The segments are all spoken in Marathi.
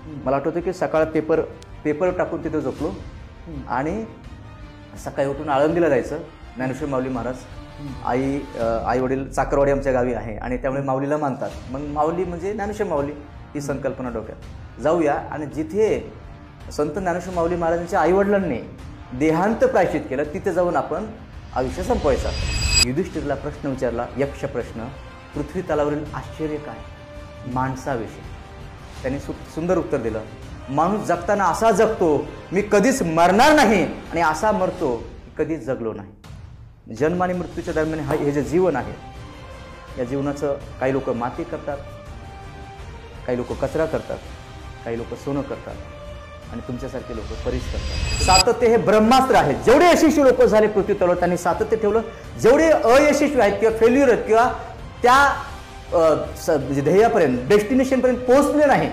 मला आठवतं की सकाळ पेपर टाकून तिथे झोपलो आणि सकाळी उठून आळंदीला जायचं. ज्ञानेश्वर माऊली महाराज, आई वडील चाकरवाडी आमच्या गावी आहे आणि त्यामुळे माऊलीला मानतात. मग माऊली म्हणजे ज्ञानेश्वर माऊली ही संकल्पना डोक्यात. जाऊया आणि जिथे संत ज्ञानेश्वर माऊली महाराजांच्या आईवडिलांनी देहांत प्रायश्चित केलं तिथे जाऊन आपण आयुष्य संपवायचा. युधिष्ठिरला प्रश्न विचारला, यक्ष प्रश्न, पृथ्वी तलावरील आश्चर्य काय? माणसाविषयी. त्यांनी सुंदर उत्तर दिलं, माणूस जगताना असा जगतो मी कधीच मरणार नाही आणि असा मरतो कधीच जगलो नाही. जन्म आणि मृत्यूच्या दरम्यान हे जे जीवन आहे, या जीवनाचं काही लोक माती करतात, काही लोक कचरा करतात, काही लोक सोनं करतात आणि तुमच्यासारखे लोक परीस करतात. सातत्य हे ब्रह्मास्त्र आहे. जेवढे यशस्वी लोक झाले पृथ्वी तलावर त्यांनी सातत्य ठेवलं. जेवढे अयशस्वी आहेत किंवा फेल्युअर आहेत किंवा त्या ध्येयापर्यंत डेस्टिनेशनपर्यंत पोहोचले नाही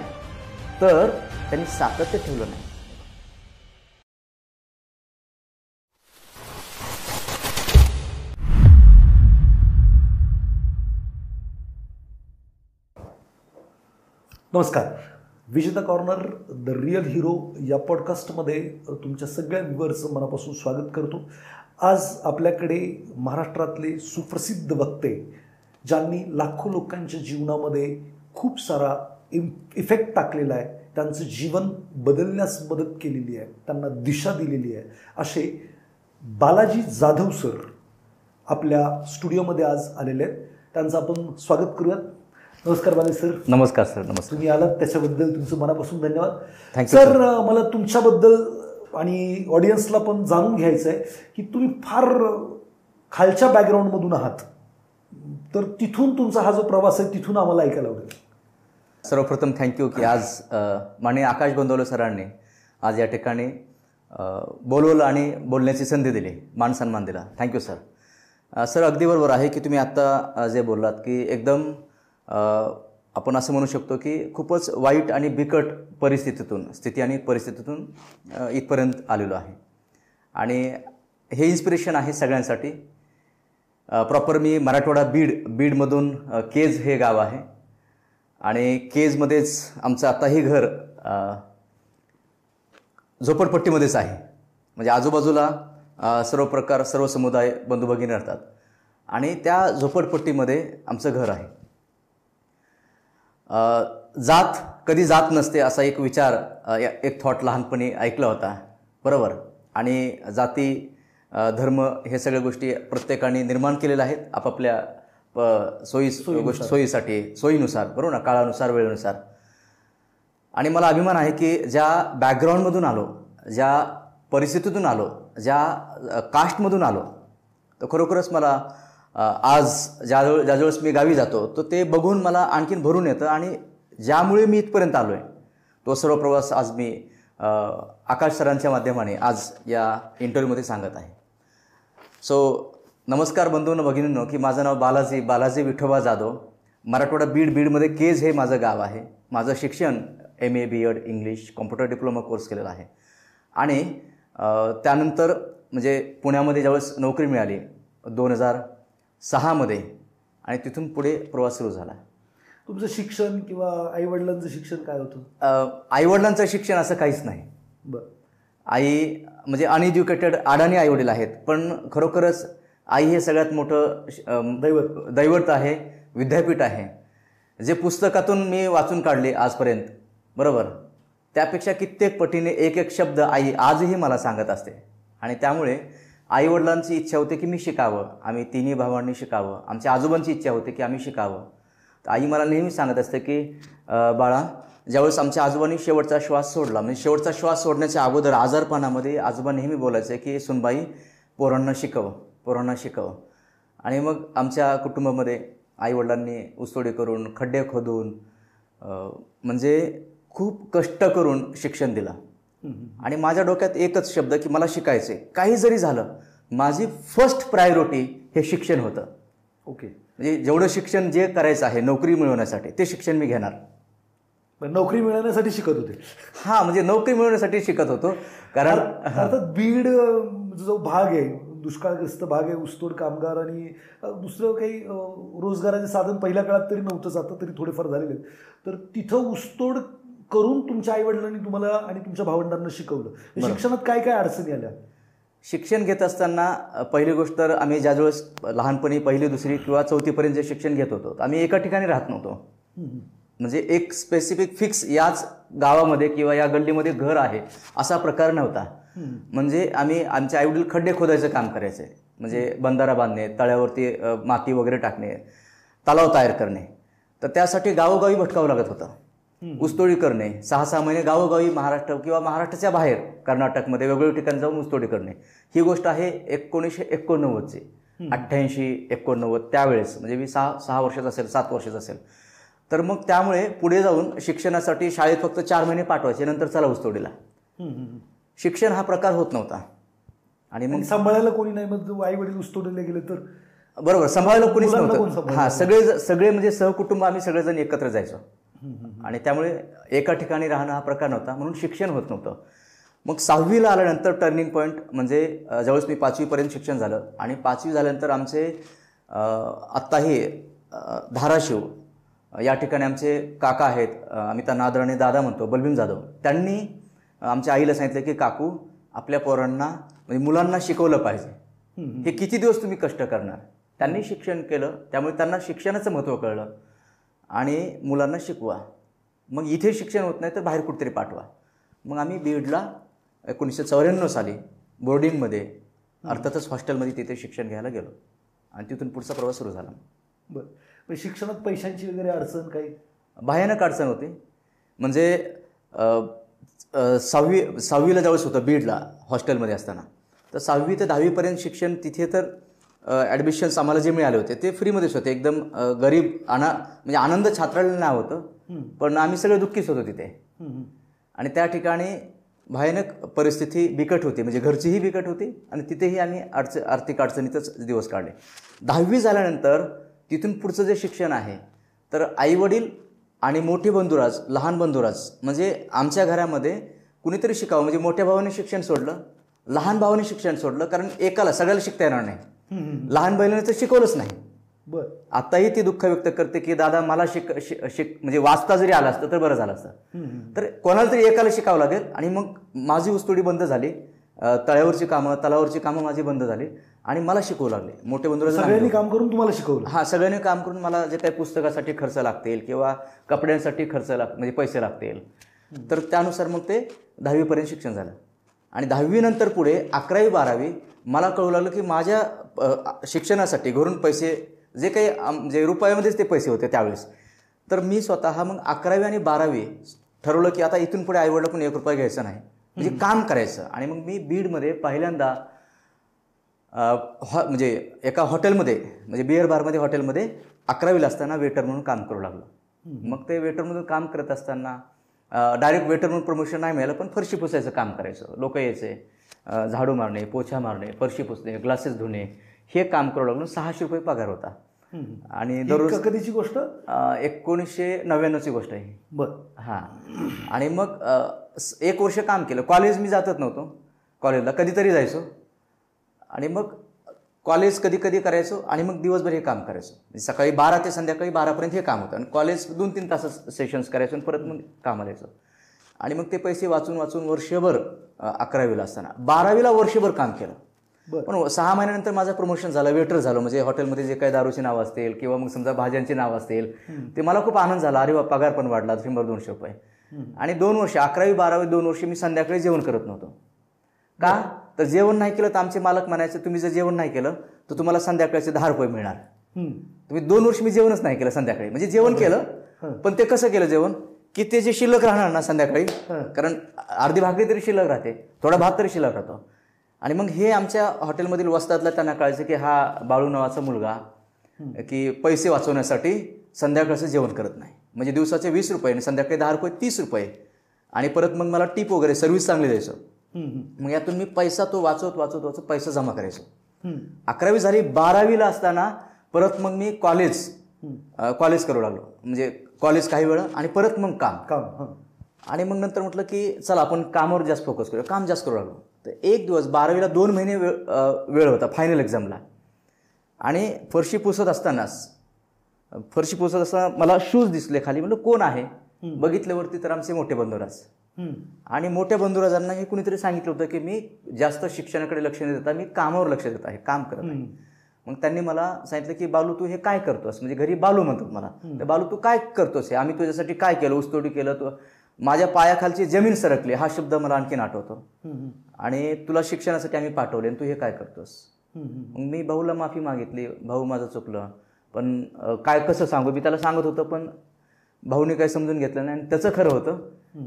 तर त्यांनी सातत्य ठेवलं नाही. नमस्कार. विजेता कॉर्नर द रिअल हिरो या पॉडकास्टमध्ये तुमच्या सगळ्या व्ह्यूअर्सचं मनापासून स्वागत करतो. आज आपल्याकडे महाराष्ट्रातले सुप्रसिद्ध वक्ते, ज्यांनी लाखो लोकांच्या जीवनामध्ये खूप सारा इफेक्ट टाकलेला आहे, त्यांचं जीवन बदलण्यास मदत केलेली आहे, त्यांना दिशा दिलेली आहे, असे बालाजी जाधव सर आपल्या स्टुडिओमध्ये आज आलेले आहेत. त्यांचं आपण स्वागत करूयात. नमस्कार बालाजी सर. नमस्कार सर. नमस्कार. तुम्ही आलात त्याच्याबद्दल तुमचं मनापासून धन्यवाद. Thank you sir. मला तुमच्याबद्दल आणि ऑडियन्सला पण जाणून घ्यायचं आहे की तुम्ही फार खालच्या बॅकग्राऊंडमधून आहात, तर तिथून तुमचा हा जो प्रवास आहे तिथून आम्हाला ऐकायला आवडेल. सर्वप्रथम थँक्यू की आज माननीय आकाश गोंदवले सरांनी आज या ठिकाणी बोलवलं आणि बोलण्याची संधी दिली, मान सन्मान दिला. Thank you sir. सर अगदी बरोबर आहे की तुम्ही आत्ता जे बोललात की एकदम आपण असं म्हणू शकतो की खूपच वाईट आणि बिकट स्थिती आणि परिस्थितीतून इथपर्यंत आलेलो आहे आणि हे इन्स्पिरेशन आहे सगळ्यांसाठी. प्रॉपर मी मराठवाडा बीडमधून केज हे गाव आहे आणि केजमध्येच आमचं आत्ताही घर झोपडपट्टीमध्येच आहे. म्हणजे आजूबाजूला सर्व प्रकार, सर्व समुदाय, बंधू भगिनी राहतात आणि त्या झोपडपट्टीमध्ये आमचं घर आहे. जात कधी जात नसते असा एक विचार, एक थॉट लहानपणी ऐकला होता, बरोबर. आणि जाती, धर्म हे सगळ्या गोष्टी प्रत्येकाने निर्माण केलेल्या आहेत आपापल्या सोयीनुसार, बरोबर ना, काळानुसार, वेळेनुसार. आणि मला अभिमान आहे की ज्या बॅकग्राऊंडमधून आलो, ज्या परिस्थितीतून आलो, ज्या कास्टमधून आलो, तर खरोखरच मला आज ज्यावेळेस मी गावी जातो तर ते बघून मला आणखीन भरून येतं आणि ज्यामुळे मी इथपर्यंत आलो आहे तो सर्व प्रवास आज मी आकाश सरांच्या माध्यमाने आज या इंटरव्ह्यूमध्ये सांगत आहे. सो नमस्कार बंधूंनो, भगिनींनो, की माझं नाव बालाजी विठोबा जाधव. मराठवाडा बीडमध्ये केज हे माझं गाव आहे. माझं शिक्षण MA BEd English computer diploma course केलेला आहे आणि त्यानंतर म्हणजे पुण्यामध्ये ज्यावेळेस नोकरी मिळाली 2006 आणि तिथून पुढे प्रवास सुरू झाला. तुमचं शिक्षण किंवा आईवडिलांचं शिक्षण काय होतं? आईवडिलांचं शिक्षण असं काहीच नाही. बरं. आई म्हणजे अनएज्युकेटेड अडाणी आईवडील आहेत, पण खरोखरच आई हे सगळ्यात मोठं दैवत आहे, विद्यापीठ आहे. जे पुस्तकातून मी वाचून काढले आजपर्यंत, बरोबर, त्यापेक्षा कित्येक पटीने एक शब्द आई आजही मला सांगत असते. आणि त्यामुळे आईवडिलांची इच्छा होते की मी शिकावं, आम्ही तिन्ही भावांनी शिकावं, आमच्या आजोबांची इच्छा होती की आम्ही शिकावं. तर आई मला नेहमी सांगत असते की बाळा, ज्यावेळेस आमच्या आजोबांनी शेवटचा श्वास सोडला, म्हणजे शेवटचा श्वास सोडण्याच्या अगोदर आजारपणामध्ये आजोबा नेहमी बोलायचे की सुनबाई, पोरांना शिकव. आणि मग आमच्या कुटुंबामध्ये आईवडिलांनी ऊसतोडी करून, खड्डे खोदून, म्हणजे खूप कष्ट करून शिक्षण दिलं. आणि माझ्या डोक्यात एकच शब्द की मला शिकायचे. काही जरी झालं, माझी फर्स्ट प्रायोरिटी हे शिक्षण होतं. ओके. म्हणजे जेवढं शिक्षण जे करायचं आहे नोकरी मिळवण्यासाठी ते शिक्षण मी घेणार. नोकरी मिळवण्यासाठी शिकत होते? हां, म्हणजे नोकरी मिळवण्यासाठी शिकत होतो. कारण अर्थात बीड जो भाग आहे, दुष्काळग्रस्त भाग आहे, ऊसतोड कामगार आणि दुसरं काही रोजगाराचे साधन पहिल्या काळात तरी नव्हतं, आता तरी थोडेफार झालेले आहेत. तर तिथं ऊसतोड करून तुमच्या आईवडिलांनी तुम्हाला आणि तुमच्या भावंडांना शिकवलं. शिक्षणात काय काय अडचणी आल्या? शिक्षण घेत असताना पहिली गोष्ट तर आम्ही ज्यावेळेस लहानपणी पहिली दुसरी किंवा चौथीपर्यंत जे शिक्षण घेत होतो आम्ही एका ठिकाणी राहत नव्हतो. म्हणजे एक स्पेसिफिक फिक्स याच गावामध्ये किंवा या गल्लीमध्ये घर आहे असा प्रकार नव्हता. म्हणजे आम्ही आमचे आईवडील खड्डे खोदायचं काम करायचे. म्हणजे बंधारा बांधणे, तळ्यावरती माती वगैरे टाकणे, तलाव तयार करणे. तर त्यासाठी गावोगावी भटकावं लागत होतं. ऊसतोडी करणे, 6-6 महिने गावोगावी महाराष्ट्र किंवा महाराष्ट्राच्या बाहेर कर्नाटकमध्ये वेगवेगळ्या ठिकाणी जाऊन ऊसतोडी करणे. ही गोष्ट आहे 1989ची, 88-89 त्यावेळेस. म्हणजे मी 6 वर्षाचा असेल, 7 वर्षाचा असेल. तर मग त्यामुळे पुढे जाऊन शिक्षणासाठी शाळेत फक्त 4 महिने पाठवायचे, नंतर चला ऊसतोडीला. शिक्षण हा प्रकार होत नव्हता. आणि मग सांभाळायला कोणी नाही. मग आई वडील ऊसतोडीला गेले तर बरोबर सांभाळायला कोणीच नव्हतं. हा, सगळे म्हणजे सहकुटुंब आम्ही सगळेजण एकत्र जायचो. आणि त्यामुळे एका ठिकाणी राहणं हा प्रकार नव्हता, म्हणून शिक्षण होत नव्हतं. मग 6वीला आल्यानंतर टर्निंग पॉईंट म्हणजे ज्यावेळेस मी 5वीपर्यंत शिक्षण झालं आणि 5वी झाल्यानंतर आमचे आत्ताही धाराशिव या ठिकाणी आमचे काका आहेत, आम्ही त्यांना आदरणीय दादा म्हणतो, बलभीम जाधव. त्यांनी आमच्या आईला सांगितलं की काकू आपल्या पोरांना म्हणजे मुलांना शिकवलं पाहिजे. हे किती दिवस तुम्ही कष्ट करणार. त्यांनी शिक्षण केलं, त्यामुळे त्यांना शिक्षणाचं महत्त्व कळलं आणि मुलांना शिकवा. मग इथे शिक्षण होत नाही तर बाहेर कुठेतरी पाठवा. मग आम्ही बीडला 1994 साली बोर्डिंगमध्ये अर्थातच हॉस्टेलमध्ये तिथे शिक्षण घ्यायला गेलो आणि तिथून पुढचा प्रवास सुरू झाला. बरं, शिक्षणात पैशांची वगैरे अडचण काही? भयानक अडचण होती. म्हणजे 6वीला ज्यावेळेस होतं बीडला हॉस्टेलमध्ये असताना, तर 6वी ते 10वीपर्यंत शिक्षण तिथे तर ॲडमिशन्स आम्हाला जे मिळाले होते ते फ्रीमध्येच होते. एकदम गरीब म्हणजे आनंद छात्रालय नाव होतं, पण आम्ही सगळे दुःखीच होतो तिथे. आणि त्या ठिकाणी भयानक परिस्थिती बिकट होती. म्हणजे घरचीही बिकट होती आणि तिथेही आम्ही आर्थिक अडचणीतच दिवस काढले. 10वी झाल्यानंतर तिथून पुढचं जे शिक्षण आहे तर आईवडील आणि मोठे बंधुराज, लहान बंधुराज, म्हणजे आमच्या घरामध्ये कुणीतरी शिकावं. म्हणजे मोठ्या भावाने शिक्षण सोडलं, लहान भावाने शिक्षण सोडलं, कारण एकाला सगळ्याला शिकता येणार नाही. लहान बहिणीने तर शिकवलंच नाही. बरं, आताही ती दुःख व्यक्त करते की दादा मला शिक म्हणजे वाचता जरी आलं असतं तर बरं झालं असतं. तर कोणाला तरी एकाला शिकावं लागेल. आणि मग माझी ऊसतोडी बंद झाली, तळ्यावरची कामं, तलावरची कामं माझी बंद झाली आणि मला शिकवू लागले. मोठे बंधुराज सगळ्यांनी काम करून तुम्हाला शिकवलं? हां, सगळ्यांनी काम करून मला जे काही पुस्तकासाठी खर्च लागतील किंवा कपड्यांसाठी खर्च म्हणजे पैसे लागतील, तर त्यानुसार मग ते 10वीपर्यंत शिक्षण झालं. आणि 10वी नंतर पुढे 11वी 12वी मला कळू लागलं की माझ्या शिक्षणासाठी घरून पैसे जे काही म्हणजे रुपयामध्येच ते पैसे होते त्यावेळेस. तर मी स्वतः मग 11वी आणि 12वी ठरवलं की आता इथून पुढे आईवडिला पण 1 रुपया घ्यायचा नाही, म्हणजे काम करायचं. आणि मग मी बीडमध्ये पहिल्यांदा म्हणजे एका हॉटेलमध्ये, म्हणजे बिअर बारमध्ये हॉटेलमध्ये 11वीला असताना वेटर म्हणून काम करू लागलो. मग ते वेटरमधून काम करत असताना डायरेक्ट वेटर म्हणून प्रमोशन नाही मिळालं, पण फरशी पुसायचं काम करायचं. लोक यायचे, झाडू मारणे, पोछा मारणे, फरशी पुसणे, ग्लासेस धुणे, हे काम करू लागलो. 600 रुपये पगार होता. आणि दररोज कधीची गोष्ट? 1999ची गोष्ट आहे. बरं, हां. आणि मग 1 वर्ष काम केलं. कॉलेज मी जातच नव्हतो, कॉलेजला कधीतरी जायचो आणि मग कॉलेज कधी कधी करायचो आणि मग दिवसभर हे काम करायचो. म्हणजे सकाळी 12 ते संध्याकाळी 12पर्यंत हे काम होतं आणि कॉलेज 2-3 तास सेशन्स करायचो आणि परत मग कामाला यायचो. आणि मग ते पैसे वाचून वाचून वर्षभर 11वीला असताना 12वीला वर्षभर काम केलं. पण 6 महिन्यानंतर माझं प्रमोशन झालं, वेटर झालो. म्हणजे हॉटेलमध्ये जे काही दारूची नावं असतील किंवा मग समजा भाज्यांची नावं असतील, ते मला खूप आनंद झाला. अरे वा, पगार पण वाढला 100-200 रुपये. आणि 2 वर्ष 11वी 12वी 2 वर्ष मी संध्याकाळी जेवण करत नव्हतो. का तर जेवण नाही केलं तर आमचे मालक म्हणायचे तुम्ही जर जेवण नाही केलं तर तुम्हाला संध्याकाळचे 10 रुपये मिळणार. तुम्ही 2 वर्ष मी जेवणच नाही केलं संध्याकाळी. म्हणजे जेवण केलं, पण ते कसं केलं जेवण की ते जे शिल्लक राहणार ना संध्याकाळी, कारण अर्धी भाकरी तरी शिल्लक राहते, थोडा भात तरी शिल्लक राहतो. आणि मग हे आमच्या हॉटेलमधील वस्तातला त्यांना कळायचं की हा बाळू नावाचा मुलगा की पैसे वाचवण्यासाठी संध्याकाळचं जेवण करत नाही. म्हणजे दिवसाचे 20 रुपये आणि संध्याकाळी 10 रुपये 30 रुपये. आणि परत मग मला टिप वगैरे सर्व्हिस चांगली द्यायचं. मग यातून मी पैसा तो वाचवत पैसा जमा करायचो. 11वी झाली. 12वीला असताना परत मग मी कॉलेज करू लागलो. म्हणजे कॉलेज काही वेळ आणि परत मग काम. आणि मग नंतर म्हटलं की चला आपण कामावर जास्त फोकस करूया, काम जास्त करू लागलो. तर एक दिवस 12वीला 2 महिने वेळ होता फायनल एक्झामला. आणि फरशी पुसत असताना मला शूज दिसले खाली. म्हणलं कोण आहे, बघितल्यावरती तर आमचे मोठे बंधुराज आणि मोठ्या बंधुराजांना हे कुणीतरी सांगितलं होतं की मी जास्त शिक्षणाकडे लक्ष न देता मी कामावर लक्ष देत आहे, काम करत आहे. मग त्यांनी मला सांगितलं की बालू तू हे काय करतोस, म्हणजे घरी बालू म्हणतात मला, तर बालू तू काय करतोस हे, आम्ही तुझ्यासाठी काय केलं, ऊसतोडी केलं, तू माझ्या पायाखालची जमीन सरकली, हा शब्द मला आणखीन आठवतो, आणि तुला शिक्षणासाठी आम्ही पाठवले आणि तू हे काय करतोस. मग मी भाऊला माफी मागितली, भाऊ माझं चुकलं, पण काय कसं सांगू, मी त्याला सांगत होतं पण भाऊने काही समजून घेतलं नाही. आणि त्याचं खरं होतं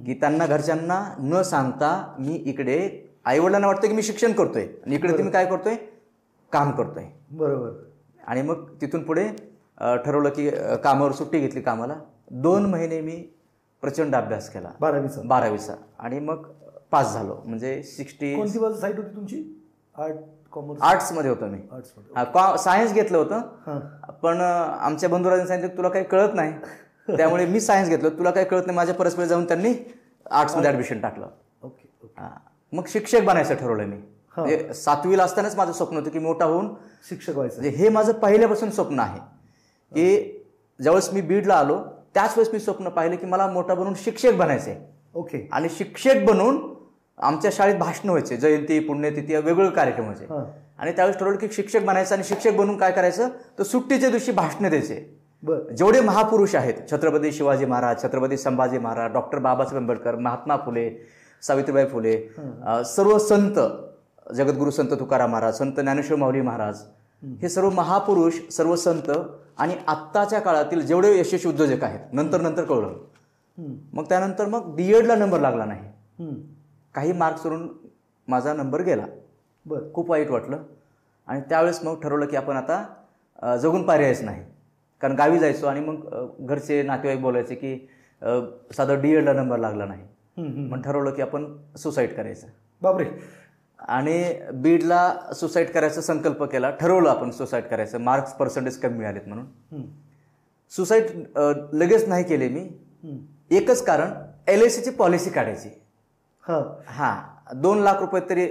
की त्यांना घरच्यांना न सांगता मी इकडे आईवडिलांना वाटतं की मी शिक्षण करतोय आणि इकडे तुम्ही काय करतोय, काम करतोय. बरोबर. आणि मग तिथून पुढे ठरवलं की कामावर सुट्टी घेतली कामाला. 2 महिने मी प्रचंड अभ्यास केला 12वीचा आणि मग पास झालो. म्हणजे 60. कोणती बाजू साईड होती तुमची? Art, commerce? आर्ट्समध्ये होतो मी. सायन्स घेतलं होतं, पण आमच्या बंधुराजांनी सांगितलं तुला काही कळत नाही, त्यामुळे मी सायन्स घेतलं, तुला काही कळत नाही, माझ्या परस्पर जाऊन त्यांनी आर्ट्समध्ये ऍडमिशन टाकलं. मग शिक्षक बनायचं ठरवलं मी. म्हणजे 7वीला असतानाच माझं स्वप्न होतं की मोठा होऊन शिक्षक व्हायचं. हे माझं पहिल्यापासून स्वप्न आहे की ज्यावेळेस मी बीडला आलो त्याच वेळेस मी स्वप्न पाहिलं की मला मोठा बनवून शिक्षक बनायचंय. ओके. आणि शिक्षक बनून आमच्या शाळेत भाषणं व्हायचे, जयंती, पुण्यतिथी, वेगवेगळे कार्यक्रम व्हायचे. आणि त्यावेळेस ठरवलं की शिक्षक बनायचं आणि शिक्षक बनून काय करायचं, तर सुट्टीच्या दिवशी भाषणं द्यायचे. जेवढे महापुरुष आहेत, छत्रपती शिवाजी महाराज, छत्रपती संभाजी महाराज, डॉक्टर बाबासाहेब आंबेडकर, महात्मा फुले, सावित्रीबाई फुले, सर्व संत, जगद्गुरु संत तुकाराम महाराज, संत ज्ञानेश्वर माऊली महाराज, हे सर्व महापुरुष, सर्व संत आणि आत्ताच्या काळातील जेवढे यशस्वी उद्योजक आहेत, नंतर कळलं. मग त्यानंतर मग बीएडला नंबर लागला नाही, काही मार्क्सवरून माझा नंबर गेला. खूप वाईट वाटलं. आणि त्यावेळेस मग ठरवलं की आपण आता जगून पर्यायच नाही, कारण गावी जायचो आणि मग घरचे नातेवाईक बोलायचे की साधा डीएडला नंबर लागला नाही, मग ठरवलं की आपण सुसाईड करायचं. बापरे. आणि बीडला सुसाईड करायचा संकल्प केला, ठरवलं आपण सुसाईड करायचं, मार्क्स पर्सेंटेज कमी मिळालेत म्हणून. सुसाईड लगेच नाही केले मी, एकच कारण, LICची पॉलिसी काढायची. 2 लाख रुपये तरी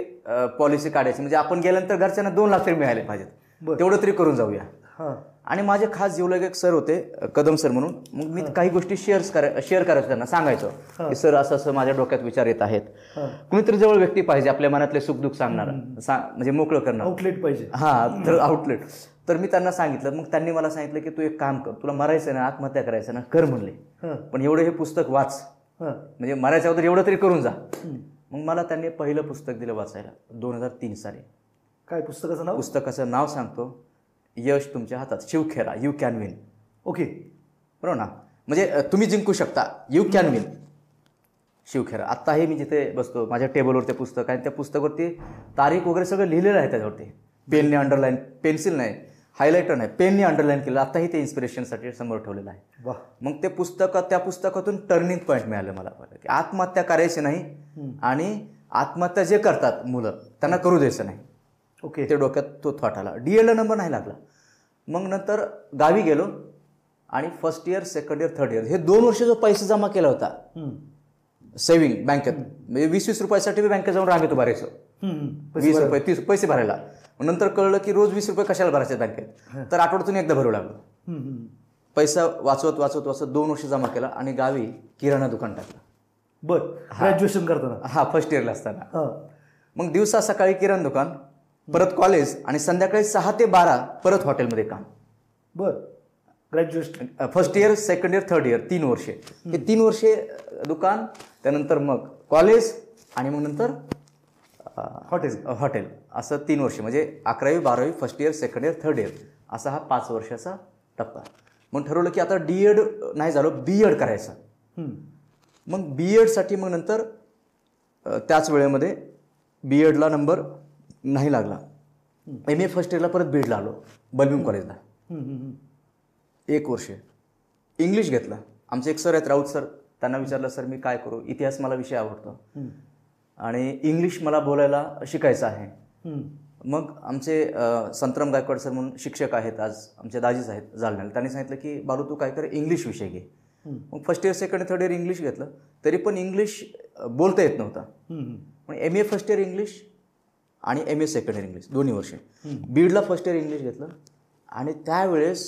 पॉलिसी काढायची, म्हणजे आपण गेल्यानंतर घरच्यांना 2 लाख तरी मिळाले पाहिजेत, तेवढं तरी करून जाऊया. आणि माझे खास जीवलग एक सर होते, कदम सर म्हणून. मग मी काही गोष्टी शेअर करायचो, त्यांना सांगायचो की सर असं असं माझ्या डोक्यात विचार येत आहेत. कुणीतरी जवळ व्यक्ती पाहिजे आपल्या मनातले सुखदुःख सांगणार, म्हणजे मोकळं करणार, आउटलेट पाहिजे. तर आउटलेट. तर मी त्यांना सांगितलं. मग त्यांनी मला सांगितलं की तू एक काम कर, तुला मरायचं ना, आत्महत्या करायचं ना, कर म्हणले, पण एवढं हे पुस्तक वाच, म्हणजे मरायच्या अगोदर एवढं तरी करून जा. मग मला त्यांनी पहिलं पुस्तक दिलं वाचायला 2003 साली. काय पुस्तकाचं नाव? पुस्तकाचं नाव सांगतो, यश तुमच्या हातात, शिवखेरा, यू कॅन विन. ओके, बरोबर ना, म्हणजे तुम्ही जिंकू शकता, यू कॅन विन, शिवखेरा. आत्ताही मी जिथे बसतो माझ्या टेबलवर ते पुस्तक आहे, त्या पुस्तकावरती तारीख वगैरे सगळं लिहिलेलं आहे त्याच्यावरती, पेनने अंडरलाईन, पेन्सिल नाही, हायलायटर नाही, पेनने अंडरलाईन केलं. आत्ताही ते इन्स्पिरेशनसाठी समोर ठेवलेलं आहे. मग ते त्या पुस्तकातून टर्निंग पॉईंट मिळालं मला, की आत्महत्या करायची नाही आणि आत्महत्या जे करतात मुलं त्यांना करू द्यायचं नाही. ओके, ते डोक्यात तो थॉट आला. डीएडला नंबर नाही लागला. मग नंतर गावी गेलो आणि first year, second year, third year हे 2 वर्ष जो पैसा जमा केला होता सेव्हिंग बँकेत, म्हणजे 20-20 रुपयासाठी मी बँकेत जाऊन रांगेत उभा राहायचो, 20 रुपये 30 पैसे भरायला. नंतर कळलं की रोज 20 रुपये कशाला भरायचे बँकेत, तर आठवड्यातून एकदा भरू लागलो. पैसा वाचवत 2 वर्ष जमा केला आणि गावी किराणा दुकान टाकलं. ग्रॅज्युएशन करताना? फर्स्ट इयरला असताना. मग दिवसा सकाळी किराणा दुकान, परत कॉलेज, आणि संध्याकाळी 6 ते 12 परत हॉटेलमध्ये काम. Graduation first year, second year, third year 3 वर्षे. हे 3 वर्षे दुकान, त्यानंतर मग कॉलेज आणि मग नंतर हॉटेल, असं 3 वर्ष, म्हणजे 11वी 12वी, first year, second year, third year, असा हा 5 वर्षाचा टप्पा. मग ठरवलं की आता डीएड नाही झालं, बीएड करायचं. मग बीएडसाठी मग नंतर त्याच वेळेमध्ये बीएडला नंबर नाही लागला. MA फर्स्ट इयरला परत बीडला आलो, बलविंग कॉलेजला. 1 वर्ष इंग्लिश घेतलं. आमचे एक सर आहेत, राऊत सर, त्यांना विचारलं सर मी काय करू, इतिहास मला विषय आवडतो आणि इंग्लिश मला बोलायला शिकायचं आहे. मग आमचे संतराम गायकवाड सर म्हणून शिक्षक आहेत, आज आमचे दाजीच आहेत जालन्याला, त्यांनी सांगितलं की बालू तू काय कर, इंग्लिश विषय घे. मग first year, second, third year English घेतलं, तरी पण इंग्लिश बोलता येत नव्हता. पण MA फर्स्ट इयर इंग्लिश आणि MA सेकंड इयर इंग्लिश 2 वर्षे. बीडला फर्स्ट इयर इंग्लिश घेतलं आणि त्यावेळेस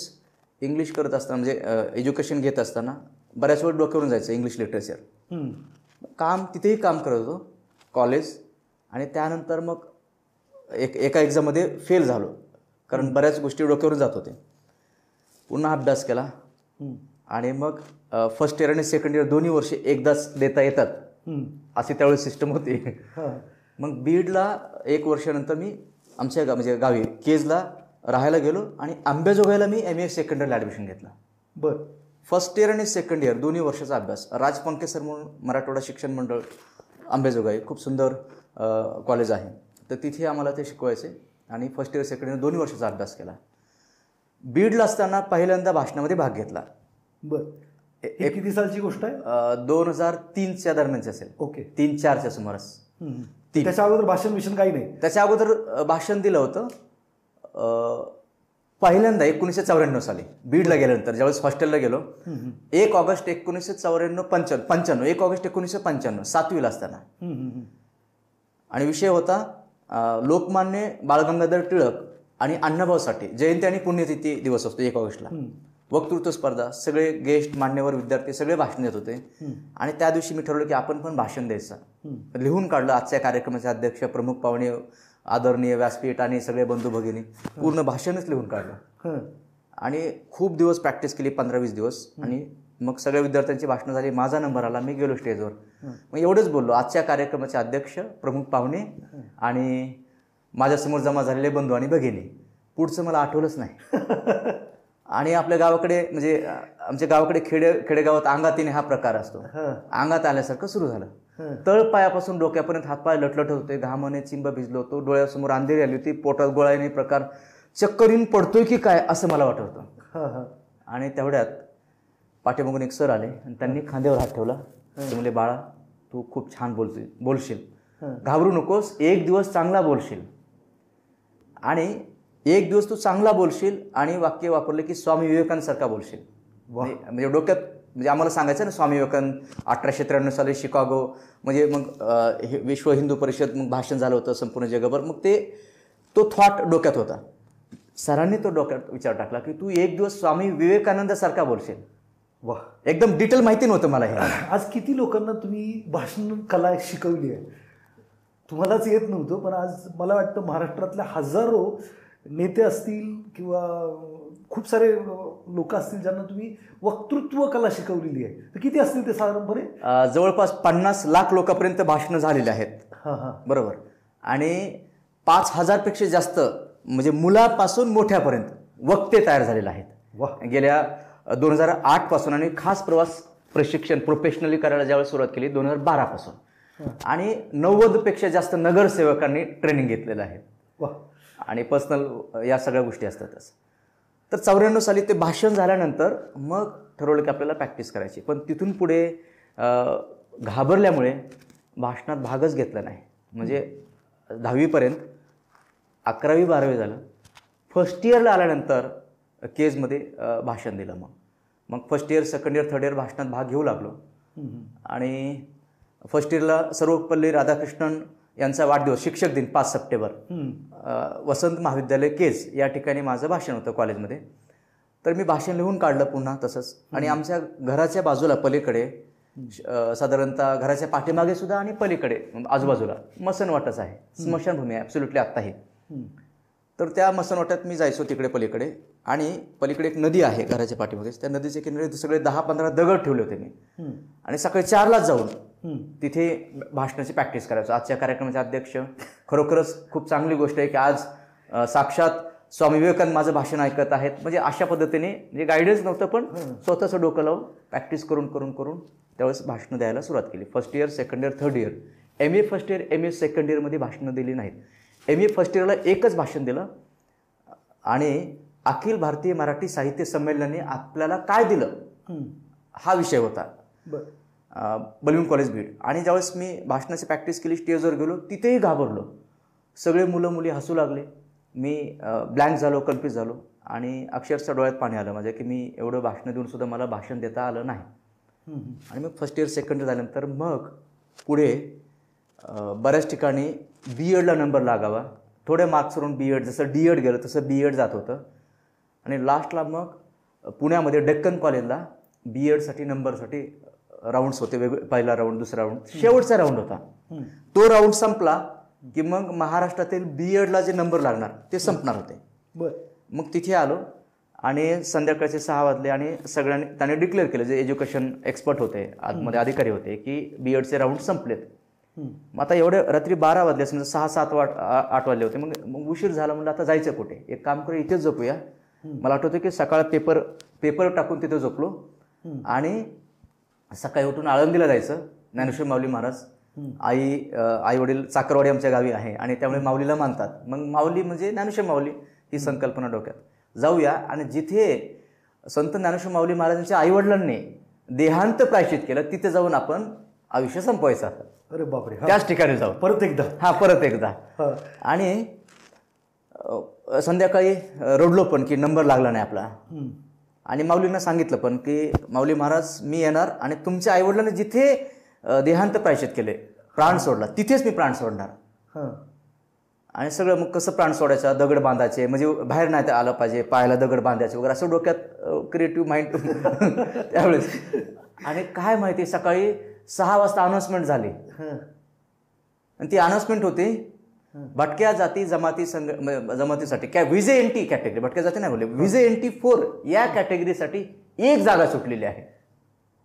इंग्लिश करत असताना, म्हणजे एज्युकेशन घेत असताना बऱ्याच वेळ डोक्यावरून जायचं इंग्लिश लिटरेचर. काम तिथेही काम करत होतो कॉलेज, आणि त्यानंतर मग एका एक्झाममध्ये फेल झालो कारण बऱ्याच गोष्टी डोक्यावरून जात होते. पुन्हा अभ्यास केला आणि मग फर्स्ट इयर आणि सेकंड इयर दोन्ही वर्षे एकदाच देता येतात अशी त्यावेळेस सिस्टम होती. मग बीडला 1 वर्षानंतर मी आमच्या म्हणजे गावी केजला राहायला गेलो आणि अंबेजोगाईला मी MA सेकंड इयरला ॲडमिशन घेतलं. बरं. फर्स्ट इयर आणि सेकंड इयर दोन्ही वर्षाचा अभ्यास. राज पंके सर म्हणून मराठवाडा शिक्षण मंडळ अंबेजोगाई खूप सुंदर कॉलेज आहे, तर तिथे आम्हाला ते शिकवायचे आणि फर्स्ट इयर सेकंड इयर दोन्ही वर्षाचा अभ्यास केला. बीडला असताना पहिल्यांदा भाषणामध्ये भाग घेतला. बरं. किती सालची गोष्ट आहे? 2003च्या दरम्यानची असेल. ओके. 3-4च्या सुमारास. त्याच्या अगोदर भाषण काही नाही? त्याच्या अगोदर भाषण दिलं होतं पहिल्यांदा 1994 साली बीडला गेल्यानंतर, ज्यावेळेस हॉस्टेलला गेलो. 1 ऑगस्ट 1995 1 ऑगस्ट 1995 7वीला असताना. आणि विषय होता लोकमान्य बाळगंगाधर टिळक आणि अण्णाभाऊ साठे जयंती आणि पुण्यतिथी दिवस असतो 1 ऑगस्टला. वक्तृत्व स्पर्धा, सगळे गेस्ट, मान्यवर, विद्यार्थी सगळे भाषण देत होते. आणि त्या दिवशी मी ठरवलं की आपण पण भाषण द्यायचं. लिहून काढलं आजच्या कार्यक्रमाचे अध्यक्ष, प्रमुख पाहुणे, आदरणीय व्यासपीठ आणि सगळे बंधू भगिनी, पूर्ण भाषणच लिहून काढलं. आणि खूप दिवस प्रॅक्टिस केली, 15-20 दिवस. आणि मग सगळ्या विद्यार्थ्यांची भाषणं झाली, माझा नंबर आला, मी गेलो स्टेजवर. मग एवढंच बोललो, आजच्या कार्यक्रमाचे अध्यक्ष, प्रमुख पाहुणे आणि माझ्यासमोर जमा झालेले बंधू आणि भगिनी. पुढचं मला आठवलंच नाही. आणि आपल्या गावाकडे म्हणजे आमच्या गावाकडे खेडेगावात अंगातीने हा प्रकार असतो. अंगात आल्यासारखं सुरू झालं. तळपायापासून डोक्यापर्यंत हातपाय लटलट होते, घामाने चिंब भिजलो होतो, डोळ्यासमोर अंधेरी आली होती, पोटात गोळाने प्रकार, चक्कर येऊन पडतोय की काय असं मला वाटत होतं. आणि तेवढ्यात पाठीमागून एक सर आले आणि त्यांनी खांद्यावर हात ठेवला. ते म्हणले, बाळा तू खूप छान बोलशील, घाबरू नकोस, एक दिवस चांगला बोलशील. आणि एक दिवस तू चांगला बोलशील आणि वाक्य वापरले की स्वामी विवेकानंदासारखा बोलशील. म्हणजे डोक्यात म्हणजे आम्हाला सांगायचं ना, स्वामी विवेकानंद 1893 साली शिकागो, म्हणजे मग विश्व हिंदू परिषद, मग भाषण झालं होतं संपूर्ण जगभर. मग तो थॉट डोक्यात होता. सरांनी तो डोक्यात विचार टाकला की तू एक दिवस स्वामी विवेकानंदासारखा बोलशील. वाह. एकदम डिटेल माहिती नव्हतं मला हे. आज किती लोकांना तुम्ही भाषण कला शिकवली आहे? तुम्हालाच येत नव्हतं, पण आज मला वाटतं महाराष्ट्रातल्या हजारो नेते असतील किंवा खूप सारे लोक असतील ज्यांना तुम्ही वक्तृत्व कला शिकवलेली आहे. तर किती असतील ते साधारणपणे? जवळपास 50 लाख लोकांपर्यंत भाषणं झालेली आहेत. बरोबर. आणि 5000 पेक्षा जास्त म्हणजे मुलापासून मोठ्यापर्यंत वक्ते तयार झालेले आहेत गेल्या 2008 पासून. आणि खास प्रवास प्रशिक्षण प्रोफेशनली करायला ज्यावेळेस सुरुवात केली 2012 पासून. आणि 90 पेक्षा जास्त नगरसेवकांनी ट्रेनिंग घेतलेलं आहे. आणि पर्सनल या सगळ्या गोष्टी असतातच. तर 94 साली ते भाषण झाल्यानंतर मग ठरवलं की आपल्याला प्रॅक्टिस करायची. पण तिथून पुढे घाबरल्यामुळे भाषणात भागच घेतला नाही. म्हणजे 10वीपर्यंत, 11वी-12वी झालं. फर्स्ट इयरला आल्यानंतर केजमध्ये भाषण दिलं. मग first year, second year, third year भाषणात भाग घेऊ लागलो. आणि फर्स्ट इयरला सर्वपल्ली राधाकृष्णन यांचा वाढदिवस, शिक्षक दिन 5 सप्टेंबर, वसंत महाविद्यालय केज या ठिकाणी माझं भाषण होतं कॉलेजमध्ये. तर मी भाषण लिहून काढलं पुन्हा तसंच. आणि आमच्या घराच्या बाजूला पलीकडे, साधारणतः घराच्या पाठीमागे सुद्धा आणि पलीकडे आजूबाजूला मसनवाटच आहे, स्मशानभूमी आहे ॲब्सोल्युटली आत्ताही. तर त्या मसनवाट्यात मी जायचो तिकडे पलीकडे. आणि पलीकडे एक नदी आहे घराच्या पाठीमागे, त्या नदीच्या किनारे सगळे 10-15 दगड ठेवले होते मी. आणि सकाळी 4लाच जाऊन तिथे भाषणाची प्रॅक्टिस करायचो. आजच्या कार्यक्रमाचे अध्यक्ष, खरोखरच खूप चांगली गोष्ट आहे की आज साक्षात स्वामी विवेकानंद माझं भाषण ऐकत आहेत. म्हणजे अशा पद्धतीने, म्हणजे गायडन्स नव्हतं पण स्वतःचं डोकं लावून प्रॅक्टिस करून करून करून त्यावेळेस भाषणं द्यायला सुरुवात केली. First year, second year, third year. MA first year, MA second इयरमध्ये भाषणं दिली नाहीत. MA फर्स्ट इयरला एकच भाषण दिलं. आणि अखिल भारतीय मराठी साहित्य संमेलनाने आपल्याला काय दिलं हा विषय होता. बलवीन कॉलेज बीड. आणि ज्यावेळेस मी भाषणाची प्रॅक्टिस केली, स्टेजवर गेलो, तिथेही घाबरलो. सगळे मुलं मुली हसू लागले. मी ब्लँक झालो, कन्फ्यूज झालो. आणि अक्षरशः डोळ्यात पाणी आलं माझ्या की मी एवढं भाषणं देऊन सुद्धा मला भाषण देता आलं नाही. आणि मग फर्स्ट इयर, सेकंड इयर झाल्यानंतर मग पुढे बऱ्याच ठिकाणी BEdला नंबर लागावा, थोडे मार्क्सवरून BEd, जसं DEd गेलं तसं BEd जात होतं. आणि लास्टला मग पुण्यामध्ये डेक्कन कॉलेजला बी एडसाठी नंबरसाठी राऊंड्स होते, वेगळे पहिला राऊंड, दुसरा राऊंड, शेवटचा राऊंड होता. तो राऊंड संपला की मग महाराष्ट्रातील बी एडला जे नंबर लागणार ते संपणार होते. मग तिथे आलो आणि संध्याकाळचे 6 वाजले आणि सगळ्यांनी त्याने डिक्लेअर केलं, जे एज्युकेशन एक्सपर्ट होते, आतमध्ये अधिकारी होते, की बी एडचे राऊंड संपलेत. मग आता एवढे रात्री 12 वाजले, समजा 6, 7, 8 वाजले होते. मग उशीर झाला, म्हणलं आता जायचं कुठे, एक काम करू इथेच झोपूया. मला आठवतं की सकाळ पेपर टाकून तिथे झोपलो आणि सकाळी उठून आळंदीला जायचं. ज्ञानेश्वर माऊली महाराज, आई वडील चाकरवाडी आमच्या गावी आहे आणि त्यामुळे माऊलीला मानतात. मग माऊली म्हणजे ज्ञानेश्वर माऊली ही संकल्पना डोक्यात. जाऊया आणि जिथे संत ज्ञानेश्वर माऊली महाराजांच्या आईवडिलांनी देहांत प्रायश्चित केलं तिथे जाऊन आपण आयुष्य संपवायचं. अरे बापरे, त्याच ठिकाणी जाऊ परत एकदा. आणि संध्याकाळी रडलो पण की नंबर लागला नाही आपला. आणि माऊलींना सांगितलं पण की माऊली महाराज मी येणार आणि तुमच्या आईवडिलांनी जिथे देहांत प्रायश्चित केले, प्राण सोडला, तिथेच मी प्राण सोडणार. आणि सगळं मग कसं प्राण सोडायचं, दगड बांधायचे, म्हणजे बाहेर नाही आलं पाहिजे, पायाला दगड बांधायचे वगैरे, असं डोक्यात क्रिएटिव्ह माइंड त्यावेळेस. आणि काय माहिती, सकाळी 6 वाजता अनाउन्समेंट झाली आणि ती अनाउन्समेंट होती भटक्या जाती जमातीसाठी VJNT कॅटेगरी, भटक्या जाती नाही बोलले, VJNT4 या कॅटेगरीसाठी एक जागा सुटलेली आहे.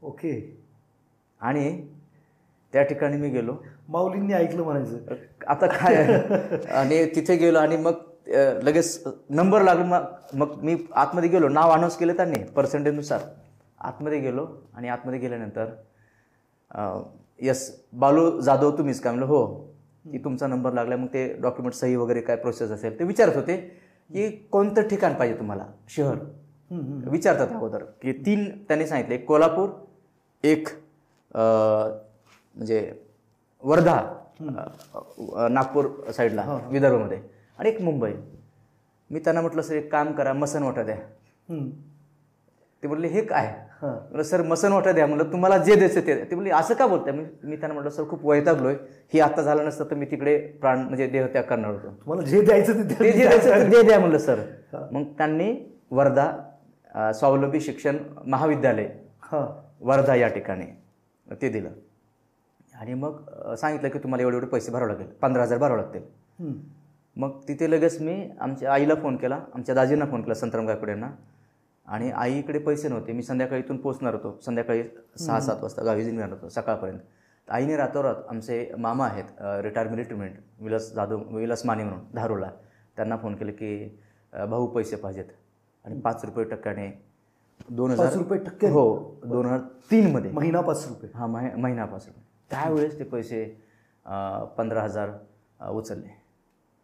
ओके. आणि त्या ठिकाणी मी गेलो. माऊलींनी ऐकलं म्हणायचं आता काय. आणि तिथे गेलो आणि मग लगेच नंबर लागला. मग मी आतमध्ये गेलो, नाव अनाऊन्स केलं त्यांनी पर्सेंटेजनुसार. आतमध्ये गेलो आणि आतमध्ये गेल्यानंतर यस बालू जाधव तुम्हीच का, म्हणलं हो, की तुमचा नंबर लागला. मग ते डॉक्युमेंट सही वगैरे काय प्रोसेस असेल ते विचारत होते की कोणतं ठिकाण पाहिजे तुम्हाला, शहर विचारतात अगोदर. की 3 त्यांनी सांगितले, एक कोल्हापूर, एक म्हणजे वर्धा नागपूर साईडला विदर्भमध्ये, आणि एक मुंबई. मी त्यांना म्हटलं सर एक काम करा, मसनवटा द्या. ते बोलले हे काय. म्हणलं सर मसनवटा द्या. म्हणलं तुम्हाला जे द्यायचं ते. ते बोलले असं का बोलताय. मी त्यांना म्हटलं सर खूप वैतागलोय, ही आता झालं नसतं तर मी तिकडे प्राण म्हणजे देहत्याग करणार होतो. तुम्हाला जे द्यायचं ते जे द्यायचं ते द्या म्हणलं सर. मग त्यांनी वर्धा स्वावलंबी शिक्षण महाविद्यालय वर्धा या ठिकाणी ते दिलं. आणि मग सांगितलं की तुम्हाला एवढे पैसे भरावे लागेल, 15,000 भरावे लागतील. मग तिथे लगेच मी आमच्या आईला फोन केला, आमच्या दाजींना फोन केला, संतराम गायकवाड यांना. आणि आईकडे पैसे नव्हते. मी संध्याकाळी इथून पोहोचणार होतो, संध्याकाळी 6-7 वाजता गावी जाणार होतो सकाळपर्यंत. आईने रातोरात आमचे मामा आहेत रिटायर मिलिटरीमेंट विलास माने म्हणून धारूरला, त्यांना फोन केले की भाऊ पैसे पाहिजेत. आणि 5 रुपये टक्क्याने 5 रुपये टक्के. हो, 2003 मध्ये महिना 5 रुपये. हा, महिना 5 रुपये. त्यावेळेस ते पैसे 15,000 उचलले.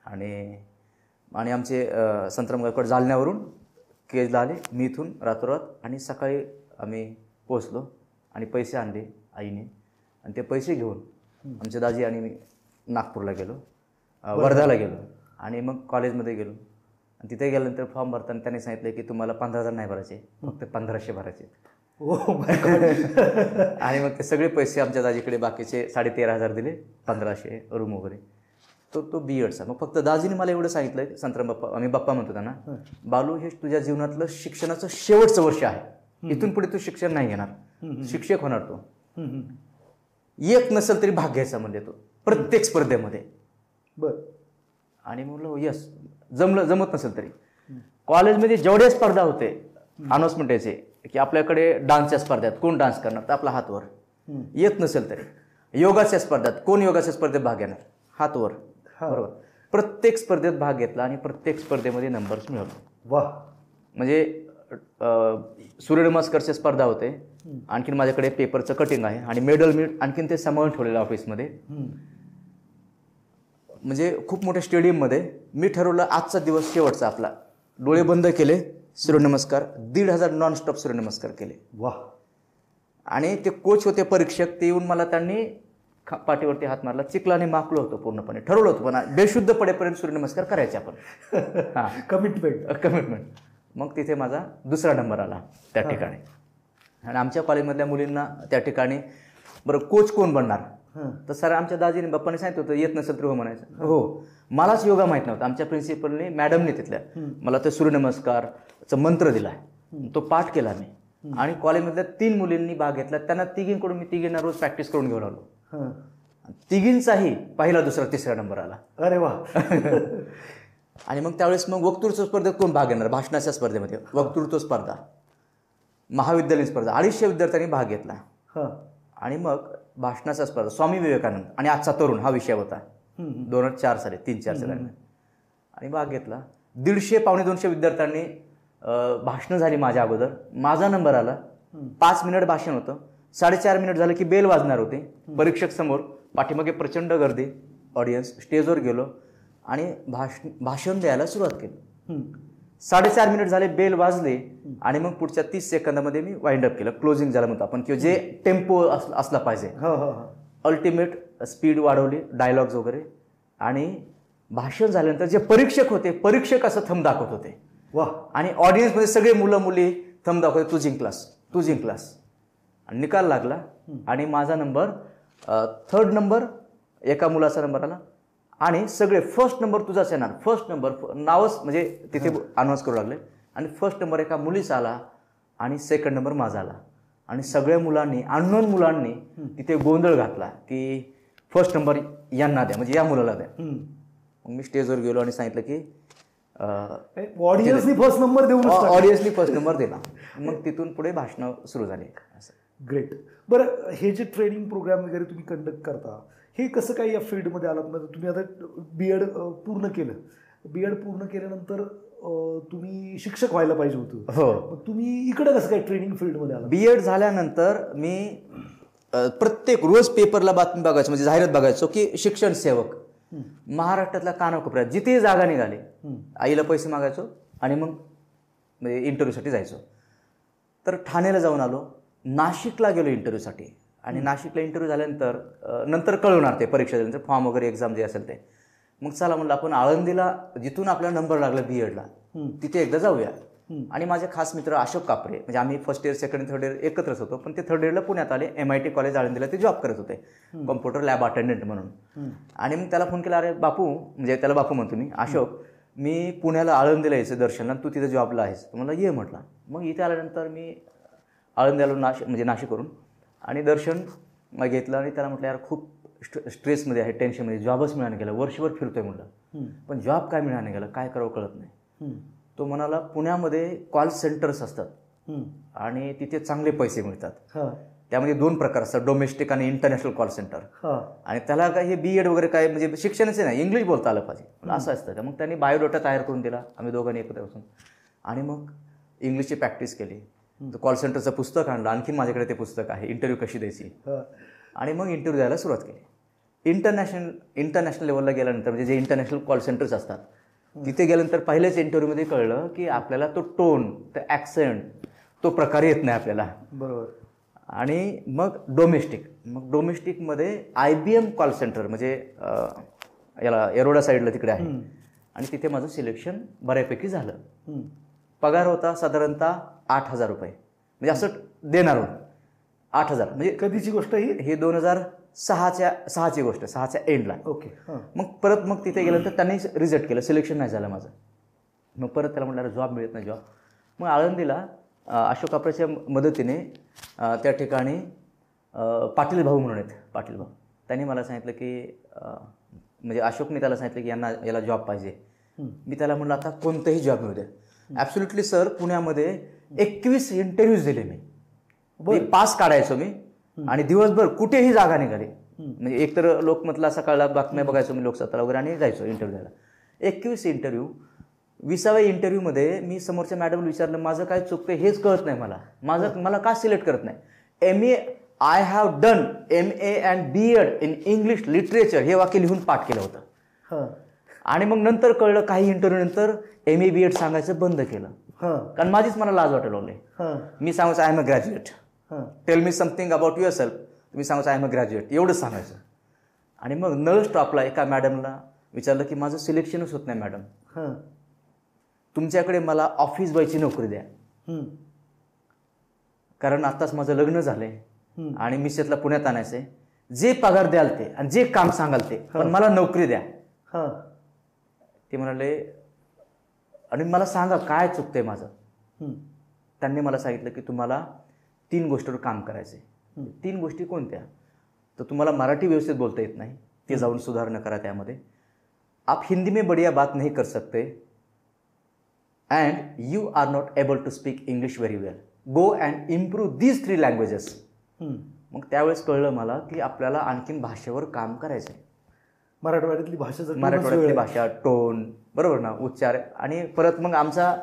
आणि आमचे संतराम गायकवाड जालन्यावरून केजला आले, मी इथून रातोरात. आणि सकाळी आम्ही पोचलो आणि पैसे आणले आईने. आणि ते पैसे घेऊन आमचे दाजी आणि मी नागपूरला गेलो, वर्धाला गेलो. आणि मग कॉलेजमध्ये गेलो. आणि तिथे गेल्यानंतर फॉर्म भरताना त्यांनी सांगितलं की तुम्हाला 15,000 नाही भरायचे, फक्त 1,500 भरायचे. आणि मग ते सगळे पैसे आमच्या दाजीकडे बाकीचे 13,500 दिले, 1,500 रूम वगैरे. तो बी एडचा. मग फक्त दाजीने मला एवढं सांगितलं, संतराम बाप्पा, आम्ही बाप्पा म्हणतो त्यांना, बालू हे तुझ्या जीवनातलं शिक्षणाचं शेवटचं वर्ष आहे, इथून पुढे तू शिक्षण नाही घेणार, शिक्षक होणार तू. एक नसेल तरी भाग घ्यायचा म्हणजे तो प्रत्येक स्पर्धेमध्ये. आणि म्हणलं यस, जमत नसेल तरी. कॉलेजमध्ये जेवढ्या स्पर्धा होते अनाउन्समेंट यायचे की आपल्याकडे डान्सच्या स्पर्धेत कोण डान्स करणार, तर आपला हात वर. येत नसेल तरी योगाच्या स्पर्धेत कोण योगाच्या स्पर्धेत भाग घेणार, हात वर. बरोबर. प्रत्येक स्पर्धेत भाग घेतला आणि प्रत्येक स्पर्धेमध्ये नंबर्स मिळवले. वाह. म्हणजे सूर्यनमस्कारच्या स्पर्धा होते, आणखीन माझ्याकडे पेपरचं कटिंग आहे आणि मेडल मी आणखीन ते सांभाळून ठेवलेलं ऑफिसमध्ये. म्हणजे खूप मोठ्या स्टेडियममध्ये मी ठरवलं आजचा दिवस शेवटचा आपला. डोळे बंद केले, सूर्यनमस्कार 1,500 नॉनस्टॉप सूर्यनमस्कार केले. वाह. आणि ते कोच होते परीक्षक, ते येऊन मला त्यांनी पाठीवरती हात मारला, चिखलाने माखलो होतो पूर्णपणे. ठरवलं होतं पण बेशुद्ध पडेपर्यंत सूर्यनमस्कार करायचे आपण. हां, कमिटमेंट. मग तिथे माझा 2रा नंबर आला त्या ठिकाणी. आणि आमच्या कॉलेजमधल्या मुलींना त्या ठिकाणी बरं कोच कोण बनणार, तर सर आमच्या दाजीने बाप्पाने सांगितलं होतं येत नसेल तर हो म्हणायचं. हो, मलाच योगा माहीत नव्हता. आमच्या प्रिन्सिपलने मॅडमने तिथल्या मला ते सूर्यनमस्कारचा मंत्र दिला, तो पाठ केला मी. आणि कॉलेजमधल्या 3 मुलींनी भाग घेतला. त्यांना तिघींकडून मी तिघींना रोज प्रॅक्टिस करून घेऊन आलो. तिघींचाही पहिला, दुसरा, तिसरा नंबर आला. अरे वा. आणि मग त्यावेळेस मग वक्तृत्व स्पर्धेत कोण भाग घेणार? भाषणाच्या स्पर्धेमध्ये वक्तृत्व स्पर्धा, महाविद्यालयीन स्पर्धा 250 विद्यार्थ्यांनी भाग घेतला. आणि मग भाषणाचा स्पर्धा स्वामी विवेकानंद आणि आजचा तरुण हा विषय होता 2004 साली, 3-4 साली. आणि भाग घेतला. 150 पावणे 200 विद्यार्थ्यांनी भाषणं झाली माझ्या अगोदर. माझा नंबर आला. 5 मिनिट भाषण होतं. 4.5 मिनिट झालं की बेल वाजणार होते. परीक्षक समोर, पाठीमागे प्रचंड गर्दी, ऑडियन्स. स्टेजवर गेलो आणि भाषण द्यायला सुरुवात केली. 4.5 मिनिट झाले, बेल वाजले आणि मग पुढच्या 30 सेकंदामध्ये मी वाइंड अप केलं, क्लोजिंग ज्याला म्हणतो आपण, किंवा जे टेम्पो असला पाहिजे. अल्टिमेट स्पीड वाढवली, डायलॉग्स वगैरे. आणि भाषण झाल्यानंतर जे परीक्षक होते, परीक्षक असं थंब दाखवत होते. आणि ऑडियन्समध्ये सगळे मुलं मुली थंब दाखवते, तू जिंकलास, तू जिंकलास. आणि निकाल लागला आणि माझा नंबर 3rd नंबर, एका मुलाचा नंबर आला. आणि सगळे फर्स्ट नंबर तुझाच येणार, फर्स्ट नंबर, नावच म्हणजे तिथे अनाऊन्स करू लागले. आणि फर्स्ट नंबर एका मुलीचा आला आणि 2nd नंबर माझा आला. आणि सगळ्या मुलांनी, अननोन मुलांनी तिथे गोंधळ घातला की फर्स्ट नंबर यांना द्या, म्हणजे या मुलाला द्या. मग मी स्टेजवर गेलो आणि सांगितलं की ऑडियन्सनी फर्स्ट नंबर देऊन, ऑडियन्सनी फर्स्ट नंबर दिला. मग तिथून पुढे भाषणं सुरू झाली. ग्रेट. बरं, हे जे ट्रेनिंग प्रोग्राम वगैरे तुम्ही कंडक्ट करता, हे कसं काय या फील्डमध्ये आलात? म्हणजे तुम्ही आता बीएड पूर्ण केलं, बीएड पूर्ण केल्यानंतर तुम्ही शिक्षक व्हायला पाहिजे होतं. हो. तुम्ही इकडे कसं काय ट्रेनिंग फील्डमध्ये आला? बीएड झाल्यानंतर मी प्रत्येक रोज पेपरला बातमी बघायचो, म्हणजे जाहिरात बघायचो की शिक्षण सेवक. महाराष्ट्रातल्या कानाकोपऱ्यात जिथे जागा निघाली, आईला पैसे मागायचो आणि मग म्हणजे इंटरव्ह्यूसाठी जायचो. तर ठाण्याला जाऊन आलो, नाशिकला गेलो इंटरव्ह्यूसाठी. आणि नाशिकला इंटरव्ह्यू झाल्यानंतर नंतर कळवणार ते परीक्षा झाल्यानंतर, फॉर्म वगैरे एक्झाम जे असेल ते. मग चला म्हणलं आपण आळंदीला, जिथून आपला नंबर लागला बीएडला, तिथे एकदा जाऊया. आणि माझे खास मित्र अशोक कापरे, म्हणजे आम्ही first year, second year, third year एकत्रच होतो. पण ते थर्ड इयरला पुण्यात आले, MIT कॉलेज आळंदीला ते जॉब करत होते, कॉम्प्युटर लॅब अटेंडंट म्हणून. आणि मग त्याला फोन केला, अरे बापू, म्हणजे त्याला बापू म्हणतो मी, अशोक, मी पुण्याला आळंदीला यायचं दर्शनला, तू तिथे जॉबला आहेस, मला ये म्हटला. मग इथे आल्यानंतर मी आळंदी आलो, म्हणजे नाशिकवरून. आणि दर्शन घेतलं आणि त्याला म्हटलं, यार खूप स्ट्रेसमध्ये आहे, टेन्शनमध्ये, जॉबच मिळाने गेला, वर्षभर फिरतोय म्हटलं, पण जॉब काय मिळाने गेला, काय करावं कळत नाही. तो म्हणाला, पुण्यामध्ये कॉल सेंटर्स असतात आणि तिथे चांगले पैसे मिळतात. त्यामध्ये 2 प्रकार असतात, डोमेस्टिक आणि इंटरनॅशनल कॉल सेंटर. आणि त्याला काय हे बीएड वगैरे काय म्हणजे शिक्षणच नाही, इंग्लिश बोलता आलं पाहिजे, असं असतं. मग त्यांनी बायोडेटा तयार करून दिला, आम्ही दोघांनी एकत्र बसून. आणि मग इंग्लिशची प्रॅक्टिस केली. कॉल सेंटरचं पुस्तक आणलं, आणखीन माझ्याकडे ते पुस्तक आहे, इंटरव्ह्यू कशी द्यायची. आणि मग इंटरव्ह्यू द्यायला सुरुवात केली. इंटरनॅशनल लेवलला गेल्यानंतर, म्हणजे जे इंटरनॅशनल कॉल सेंटर्स असतात तिथे गेल्यानंतर पहिल्याच इंटरव्ह्यूमध्ये कळलं की आपल्याला तो टोन, तो ॲक्सेंट, तो प्रकार येत नाही आपल्याला. बरोबर. आणि मग डोमेस्टिकमध्ये IBM कॉल सेंटर, म्हणजे याला येरोडा साईडला तिकडे आहे. आणि तिथे माझं सिलेक्शन बऱ्यापैकी झालं. पगार होता साधारणतः 8,000 रुपये, म्हणजे असं देणार होतं 8,000. म्हणजे कधीची गोष्ट ही? हे 2006ची गोष्ट, 6च्या एंडला. ओके. मग तिथे गेल्यानंतर त्यांनी रिजेक्ट केलं, सिलेक्शन नाही झालं माझं. मग परत त्याला म्हटलं, जॉब मिळत नाही, जॉब. मग आळंदीला अशोक कापरेच्या मदतीने त्या ठिकाणी पाटील भाऊ म्हणून आहेत, पाटील भाऊ, त्यांनी मला सांगितलं की म्हणजे अशोकने त्याला सांगितलं की याला जॉब पाहिजे. मी त्याला म्हटलं, आता कोणतेही जॉब मिळू द्या. ॲब्सोल्युटली सर, पुण्यामध्ये 21 इंटरव्ह्यूज दिले मी, पास काढायचो मी. आणि दिवसभर कुठेही जागा निघाली, म्हणजे एकतर लोकमतला सकाळला बातम्या बघायचो मी, लोकसत्ताला वगैरे, आणि जायचो इंटरव्ह्यू द्यायला. 21 इंटरव्ह्यू. 20व्या इंटरव्ह्यूमध्ये मी समोरच्या मॅडमला विचारलं, माझं काय चुकतं हेच कळत नाही मला का सिलेक्ट करत नाही. I have done MA and BEd in English literature हे वाक्य लिहून पाठ केलं होतं. आणि मग नंतर कळलं, काही इंटरव्ह्यू नंतर MA BEd सांगायचं बंद केलं, कारण माझीच मला लाज वाटायला लागली. मी सांगायचं, I am a graduate, tell me something about your self. तुम्ही सांगायचं, आय एम अ ग्रॅज्युएट, एवढंच सांगायचं. आणि मग नळ स्टॉपला एका मॅडमला विचारलं की माझं सिलेक्शनच होत नाही मॅडम, तुमच्याकडे मला ऑफिस बॉयची नोकरी द्या, कारण आत्ताच माझं लग्न झालंय आणि मिसेसला पुण्यात आणायचंय, जे पगार द्याल ते आणि जे काम सांगाल ते, पण मला नोकरी द्या. ते म्हणाले, आणि मला सांगा काय चुकतंय माझं. त्यांनी मला सांगितलं की तुम्हाला 3 गोष्टीवर काम करायचं आहे. 3 गोष्टी कोणत्या? तर तुम्हाला मराठी व्यवस्थित बोलता येत नाही, ते जाऊन सुधारणा करा त्यामध्ये. आप हिंदी में बढ़िया बात नहीं कर सकते and you are not able to speak English very well. Go and improve these 3 languages. मग त्यावेळेस कळलं मला की आपल्याला आणखीन भाषेवर काम करायचं आहे. मराठवाड्यातली भाषा मराठवाड्यातली भाषा, टोन, बरोबर ना, उच्चार. आणि परत मग आमचा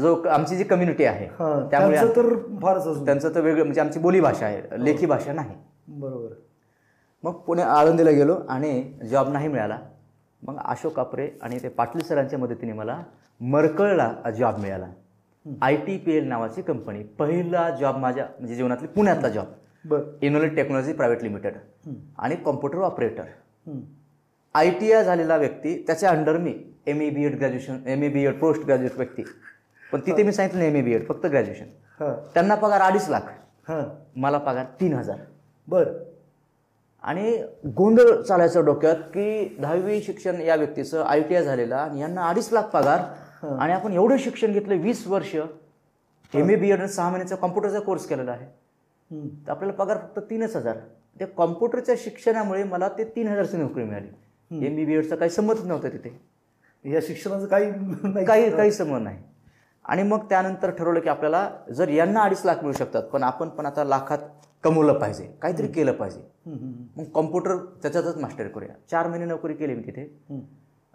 जो आमची जी कम्युनिटी आहे त्यामुळे तर फारच त्यांचं तर वेगळं, म्हणजे आमची बोली भाषा आहे, लेखी भाषा नाही. बरोबर. मग पुणे आळंदीला गेलो आणि जॉब नाही मिळाला. मग अशोक कापरे आणि ते पाटील सरांच्या मदतीने मला मरकळला जॉब मिळाला. ITPL नावाची कंपनी, पहिला जॉब माझ्या म्हणजे जीवनातली पुण्यातला job. Enolate technology private limited आणि कॉम्प्युटर ऑपरेटर. ITI झालेला व्यक्ती, त्याच्या अंडर मी MA BEd graduation, MA BEd post graduate व्यक्ती. पण तिथे मी सांगितलं MA BEd फक्त ग्रॅज्युएशन. त्यांना पगार 2.5 लाख, मला पगार 3,000. बरं. आणि गोंधळ चालायचा डोक्यात की 10वी शिक्षण या व्यक्तीचं, ITI झालेला, आणि यांना 2.5 लाख पगार, आणि आपण एवढं शिक्षण घेतलं 20 वर्ष, MA BEd 6 महिन्याचा कॉम्प्युटरचा कोर्स केलेला आहे, तर आपल्याला पगार फक्त 3,000. त्या कॉम्प्युटरच्या शिक्षणामुळे मला ते 3,000ची नोकरी मिळाली. MA BEdचा काही संबंधच नव्हता तिथे, या शिक्षणाचं काही संबंध नाही. आणि मग त्यानंतर ठरवलं की आपल्याला जर यांना 2.5 लाख मिळू शकतात, पण आपण पण आता लाखात कमवलं पाहिजे, काहीतरी केलं पाहिजे. मग कॉम्प्युटर त्याच्यातच मास्टर करूया. 4 महिने नोकरी केली मी तिथे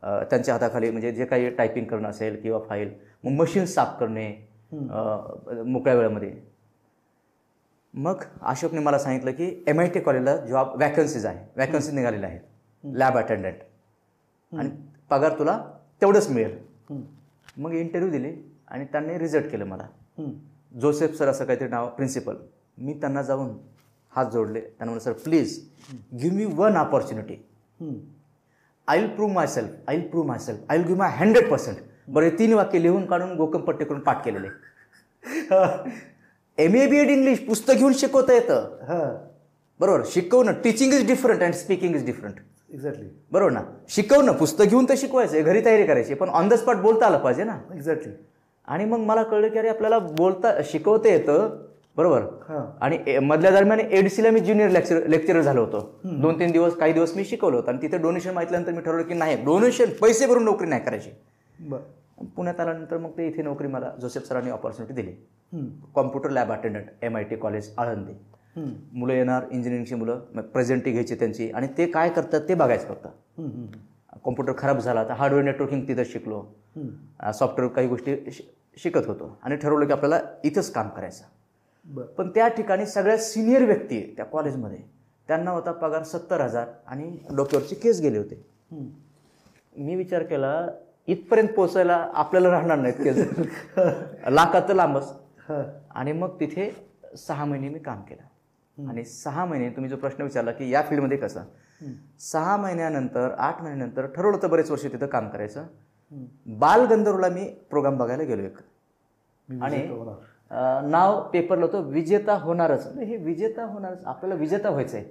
त्यांच्या हाताखाली, म्हणजे जे काही टायपिंग करणं असेल किंवा फाईल, मग मशीन साफ करणे मोकळ्या वेळामध्ये. मग अशोकने मला सांगितलं की MIT कॉलेजला जॉब वॅकन्सीज आहे, वॅकन्सी निघालेल्या आहेत लॅब अटेंडंट, आणि पगार तुला तेवढंच मिळेल. मग इंटरव्ह्यू दिली आणि त्यांनी रिजेक्ट केलं मला. जोसेफ सर असं काहीतरी नाव, प्रिन्सिपल. मी त्यांना जाऊन हात जोडले, त्यांना म्हणलं sir please give me 1 opportunity. I will prove myself, I will prove myself, I will give my 100%. बरं, हे 3 वाक्य लिहून काढून गोकम पट्टे करून पाठ केलेले. MA BEd इंग्लिश पुस्तक घेऊन शिकवता येतं, बरोबर. शिकवणं, teaching is different and speaking is different. Exactly. बरोबर ना. शिकवणं, पुस्तक घेऊन तर शिकवायचं, घरी तयारी करायची, पण ऑन द स्पॉट बोलता आलं पाहिजे ना. एक्झॅक्टली. आणि मग मला कळलं की अरे आपल्याला शिकवता येतं, बरोबर. आणि मधल्या दरम्यान ADCला मी ज्युनियर लेक्चरर झालो होतो. 2-3 दिवस, काही दिवस मी शिकवलं होतं. आणि तिथे डोनेशन माहितल्यानंतर मी ठरवलं की नाही, डोनेशन पैसे भरून नोकरी नाही करायची. पुण्यात आल्यानंतर मग ते इथे नोकरी मला जोसेफ सरांनी ऑपॉर्च्युनिटी दिली. Computer lab attendant, MIT college Alandi. मुलं येणार, इंजिनिअरिंगची मुलं, प्रेझेंटी घ्यायची त्यांची, आणि ते काय करतात ते बघायचं फक्त. कॉम्प्युटर खराब झाला तर हार्डवेअर नेटवर्किंग तिथं शिकलो, सॉफ्टवेअर काही गोष्टी शिकत होतो, आणि ठरवलं की आपल्याला इथंच काम करायचं. पण त्या ठिकाणी सगळ्यात सिनियर व्यक्ती त्या कॉलेजमध्ये, त्यांना होता पगार 70,000 आणि डोक्यावरची केस गेले होते. मी विचार केला इथपर्यंत पोहोचायला आपल्याला राहणार नाहीत केस, लाखात तर लांबच. आणि मग तिथे 6 महिने मी काम केलं. आणि 6 महिने, तुम्ही जो प्रश्न विचारला की या फील्डमध्ये कसं, 6 महिन्यानंतर 8 महिन्यानंतर ठरवलं होतं बरेच वर्ष तिथं काम करायचं. बालगंधर्वला मी प्रोग्राम बघायला गेलो एक, आणि नाव पेपरला होतं विजेता होणारच. हे विजेता होणारच, आपल्याला विजेता व्हायचंय,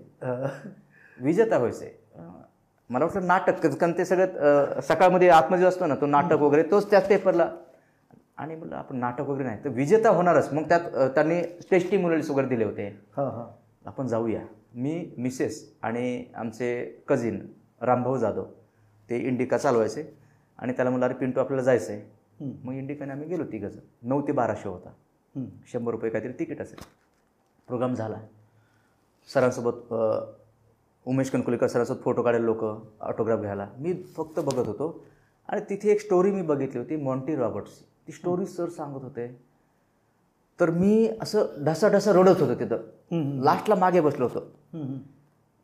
विजेता व्हायचंय. मला वाटलं नाटक, कारण ते सगळ्यात सकाळमध्ये आतमध्ये असतो ना तो नाटक वगैरे, तोच त्याच पेपरला. आणि म्हटलं आपण नाटक वगैरे नाही तर विजेता होणारच. मग त्यात त्यांनी टेस्टिमोनियल्स वगैरे दिले होते, आपण जाऊया. मी, मिसेस आणि आमचे कझिन रामभाऊ जाधव, ते इंडिका चालवायचे, आणि त्याला म्हणलं अरे पिंटू आपल्याला जायचं आहे. मग इंडिकाने आम्ही गेलो 3 जण. 9 ते 12 शो होता, 100 रुपये काहीतरी तिकीट असेल. प्रोग्राम झाला, सरांसोबत उमेश कणकुलेकर सरांसोबत फोटो काढायला, लोक ऑटोग्राफ घ्यायला, मी फक्त बघत होतो. आणि तिथे एक स्टोरी मी बघितली होती मॉन्टी रॉबर्ट्सची. ती स्टोरी सर सांगत होते, तर मी असं ढसाढसा रडत होतो तिथं. लास्टला मागे बसलो होतो.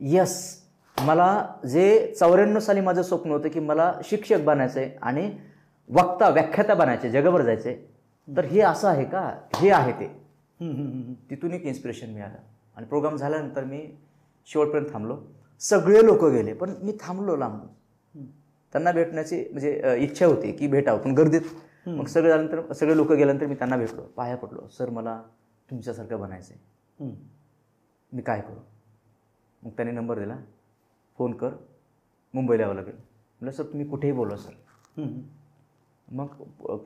यस, मला जे 94 साली माझं स्वप्न होतं की मला शिक्षक बनायचं आहे आणि व्याख्याता बनायचे, जगभर जायचे, तर हे असं आहे का, हे आहे ते. तिथून एक इन्स्पिरेशन मिळालं. आणि प्रोग्राम झाल्यानंतर मी शेवटपर्यंत थांबलो. सगळे लोक गेले, पण मी थांबलो लांब. त्यांना भेटण्याची म्हणजे इच्छा होती की भेटावं, पण गर्दीत. मग सगळे लोक गेल्यानंतर मी त्यांना भेटलो, पाया पडलो. सर मला तुमच्यासारखं बनायचं आहे, मी काय करू? मग त्यांनी नंबर दिला, फोन कर, मुंबईला यावं लागेल. म्हटलं सर तुम्ही कुठेही बोलवा सर. मग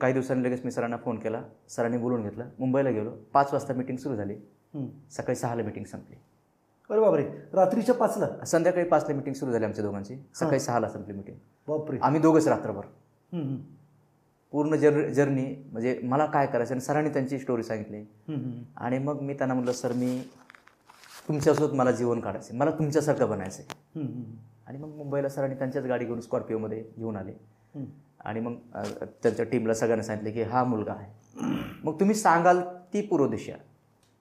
काही दिवसांनी लगेच मी सरांना फोन केला, सरांनी बोलून घेतलं, मुंबईला गेलो. 5 वाजता मीटिंग सुरू झाली, सकाळी 6ला मीटिंग संपली. अरे बापरे, रात्रीच्या 5ला? संध्याकाळी 5ला मीटिंग सुरू झाली आमच्या दोघांची, सकाळी 6ला संपली मीटिंग. बापरे. आम्ही दोघंच रात्रभर पूर्ण जर्नी, म्हणजे मला काय करायचं. आणि सरांनी त्यांची स्टोरी सांगितली. आणि मग मी त्यांना म्हटलं, सर मी तुमच्यासोबत मला जीवन काढायचं, मला तुमच्यासारखं बनायचं आहे. आणि मग मुंबईला सरांनी त्यांच्याच गाडी घेऊन स्कॉर्पिओमध्ये घेऊन आले. आणि मग त्यांच्या टीमला सगळ्यांना सांगितलं की हा मुलगा आहे, मग तुम्ही सांगाल ती पूर्व दिशा.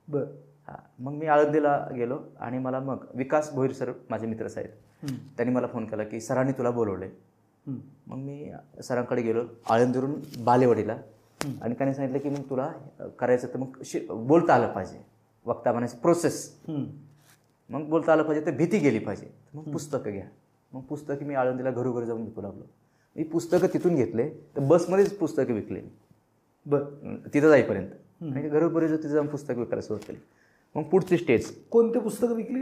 बरं. हां. मग मी आळंदीला गेलो. आणि मला मग विकास भोईर सर माझे मित्र आहेत, त्यांनी मला फोन केला की सरांनी तुला बोलवलं. मग मी सरांकडे गेलो आळंदीवरून बालेवाडीला. आणि त्यांनी सांगितलं की मग तुला करायचं तर मग बोलता आलं पाहिजे, वक्ता बनायची प्रोसेस. मग बोलता आलं पाहिजे तर भीती गेली पाहिजे. मग पुस्तकं घ्या. मग पुस्तकं मी आळंदीला घरोघरी जाऊन विकू लागलो. मी पुस्तकं तिथून घेतले तर बसमध्येच पुस्तकं विकले. बरं. तिथं जाईपर्यंत. आणि घरोघरी तिथं जाऊन पुस्तकं विकायला सुरुवात केली. मग पुढची स्टेज. कोणते पुस्तकं विकली?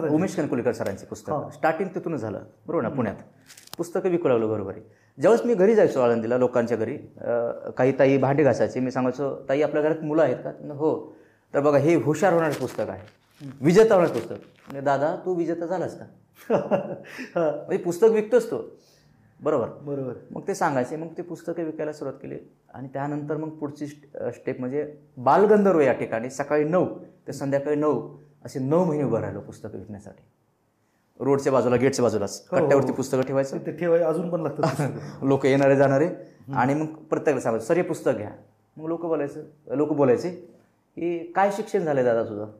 उमेश कणकोलीकर सरांची पुस्तकं. स्टार्टिंग तिथूनच झालं, बरोबर ना, पुण्यात. पुस्तकं विकू लागलो घरोघरी. ज्यावेळेस मी घरी जायचो आळंदीला लोकांच्या घरी, काही ताई भांडे घासायचे, मी सांगायचो ताई आपल्या घरात मुलं आहेत का? हो. तर बघा हे हुशार होणारं पुस्तक आहे, विजेता होणारं पुस्तक. म्हणजे दादा तू विजेता झालास का? म्हणजे पुस्तक विकतोस तो, बरोबर बरोबर. मग ते सांगायचे. मग ते पुस्तकं विकायला सुरुवात केली. आणि त्यानंतर मग पुढची स्टेप म्हणजे बालगंधर्व या ठिकाणी सकाळी 9 ते संध्याकाळी 9 असे 9 महिने उभं राहिलो पुस्तकं विकण्यासाठी. रोडच्या बाजूला, गेटच्या बाजूलाच कट्ट्यावरती पुस्तकं ठेवायचं. ते ठेवायचं अजून पण लागतं. लोक येणारे जाणारे. आणि मग प्रत्येकाला सांगायचं सर हे पुस्तक घ्या. मग लोक बोलायचे की काय शिक्षण झालं दादा तुझं?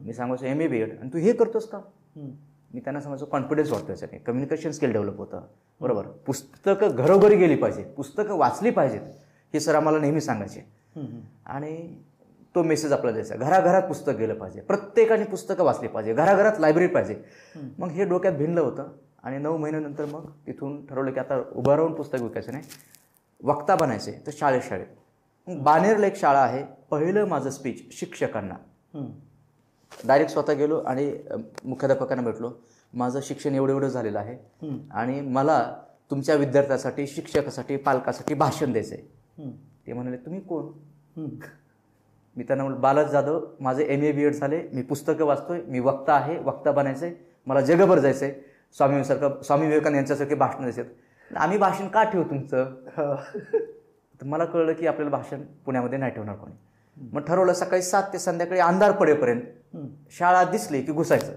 मी सांगायचो MA BEd. आणि तू हे करतोस का? मी त्यांना सांगायचो कॉन्फिडन्स वाटतो याच्याने, कम्युनिकेशन स्किल डेव्हलप होतं, बरोबर. पुस्तकं घरोघरी गेली पाहिजे, पुस्तकं वाचली पाहिजेत, हे सर आम्हाला नेहमी सांगायचे. आणि तो मेसेज आपल्याला द्यायचा, घराघरात पुस्तक गेलं पाहिजे, प्रत्येकाने पुस्तकं वाचली पाहिजे, घराघरात लायब्ररी पाहिजे. मग हे डोक्यात भिनलं होतं. आणि 9 महिन्यानंतर मग तिथून ठरवलं की आता उभं राहून पुस्तक विकायचं नाही, वक्ता बनायचे. तर शाळेत मग बानेरला एक शाळा आहे. पहिलं माझं स्पीच शिक्षकांना, डायरेक्ट स्वतः गेलो आणि मुख्याध्यापकांना भेटलो. माझं शिक्षण एवढं झालेलं आहे आणि मला तुमच्या विद्यार्थ्यासाठी, शिक्षकासाठी, पालकासाठी भाषण द्यायचं आहे. ते म्हणाले तुम्ही कोण? मी त्यांना म्हणलं बालाजी जाधव, माझे MA BEd झाले, मी पुस्तकं वाचतोय, मी वक्ता आहे, वक्ता बनायचं आहे, मला जगभर जायचं आहे, स्वामी विवेकानंद यांच्यासारखे भाषण द्यायचे. आम्ही भाषण का ठेवू तुमचं? तर मला कळलं की आपल्याला भाषण पुण्यामध्ये नाही ठेवणार कोणी. मग ठरवलं सकाळी 7 ते संध्याकाळी अंधार पडेपर्यंत शाळा दिसली की घुसायचं,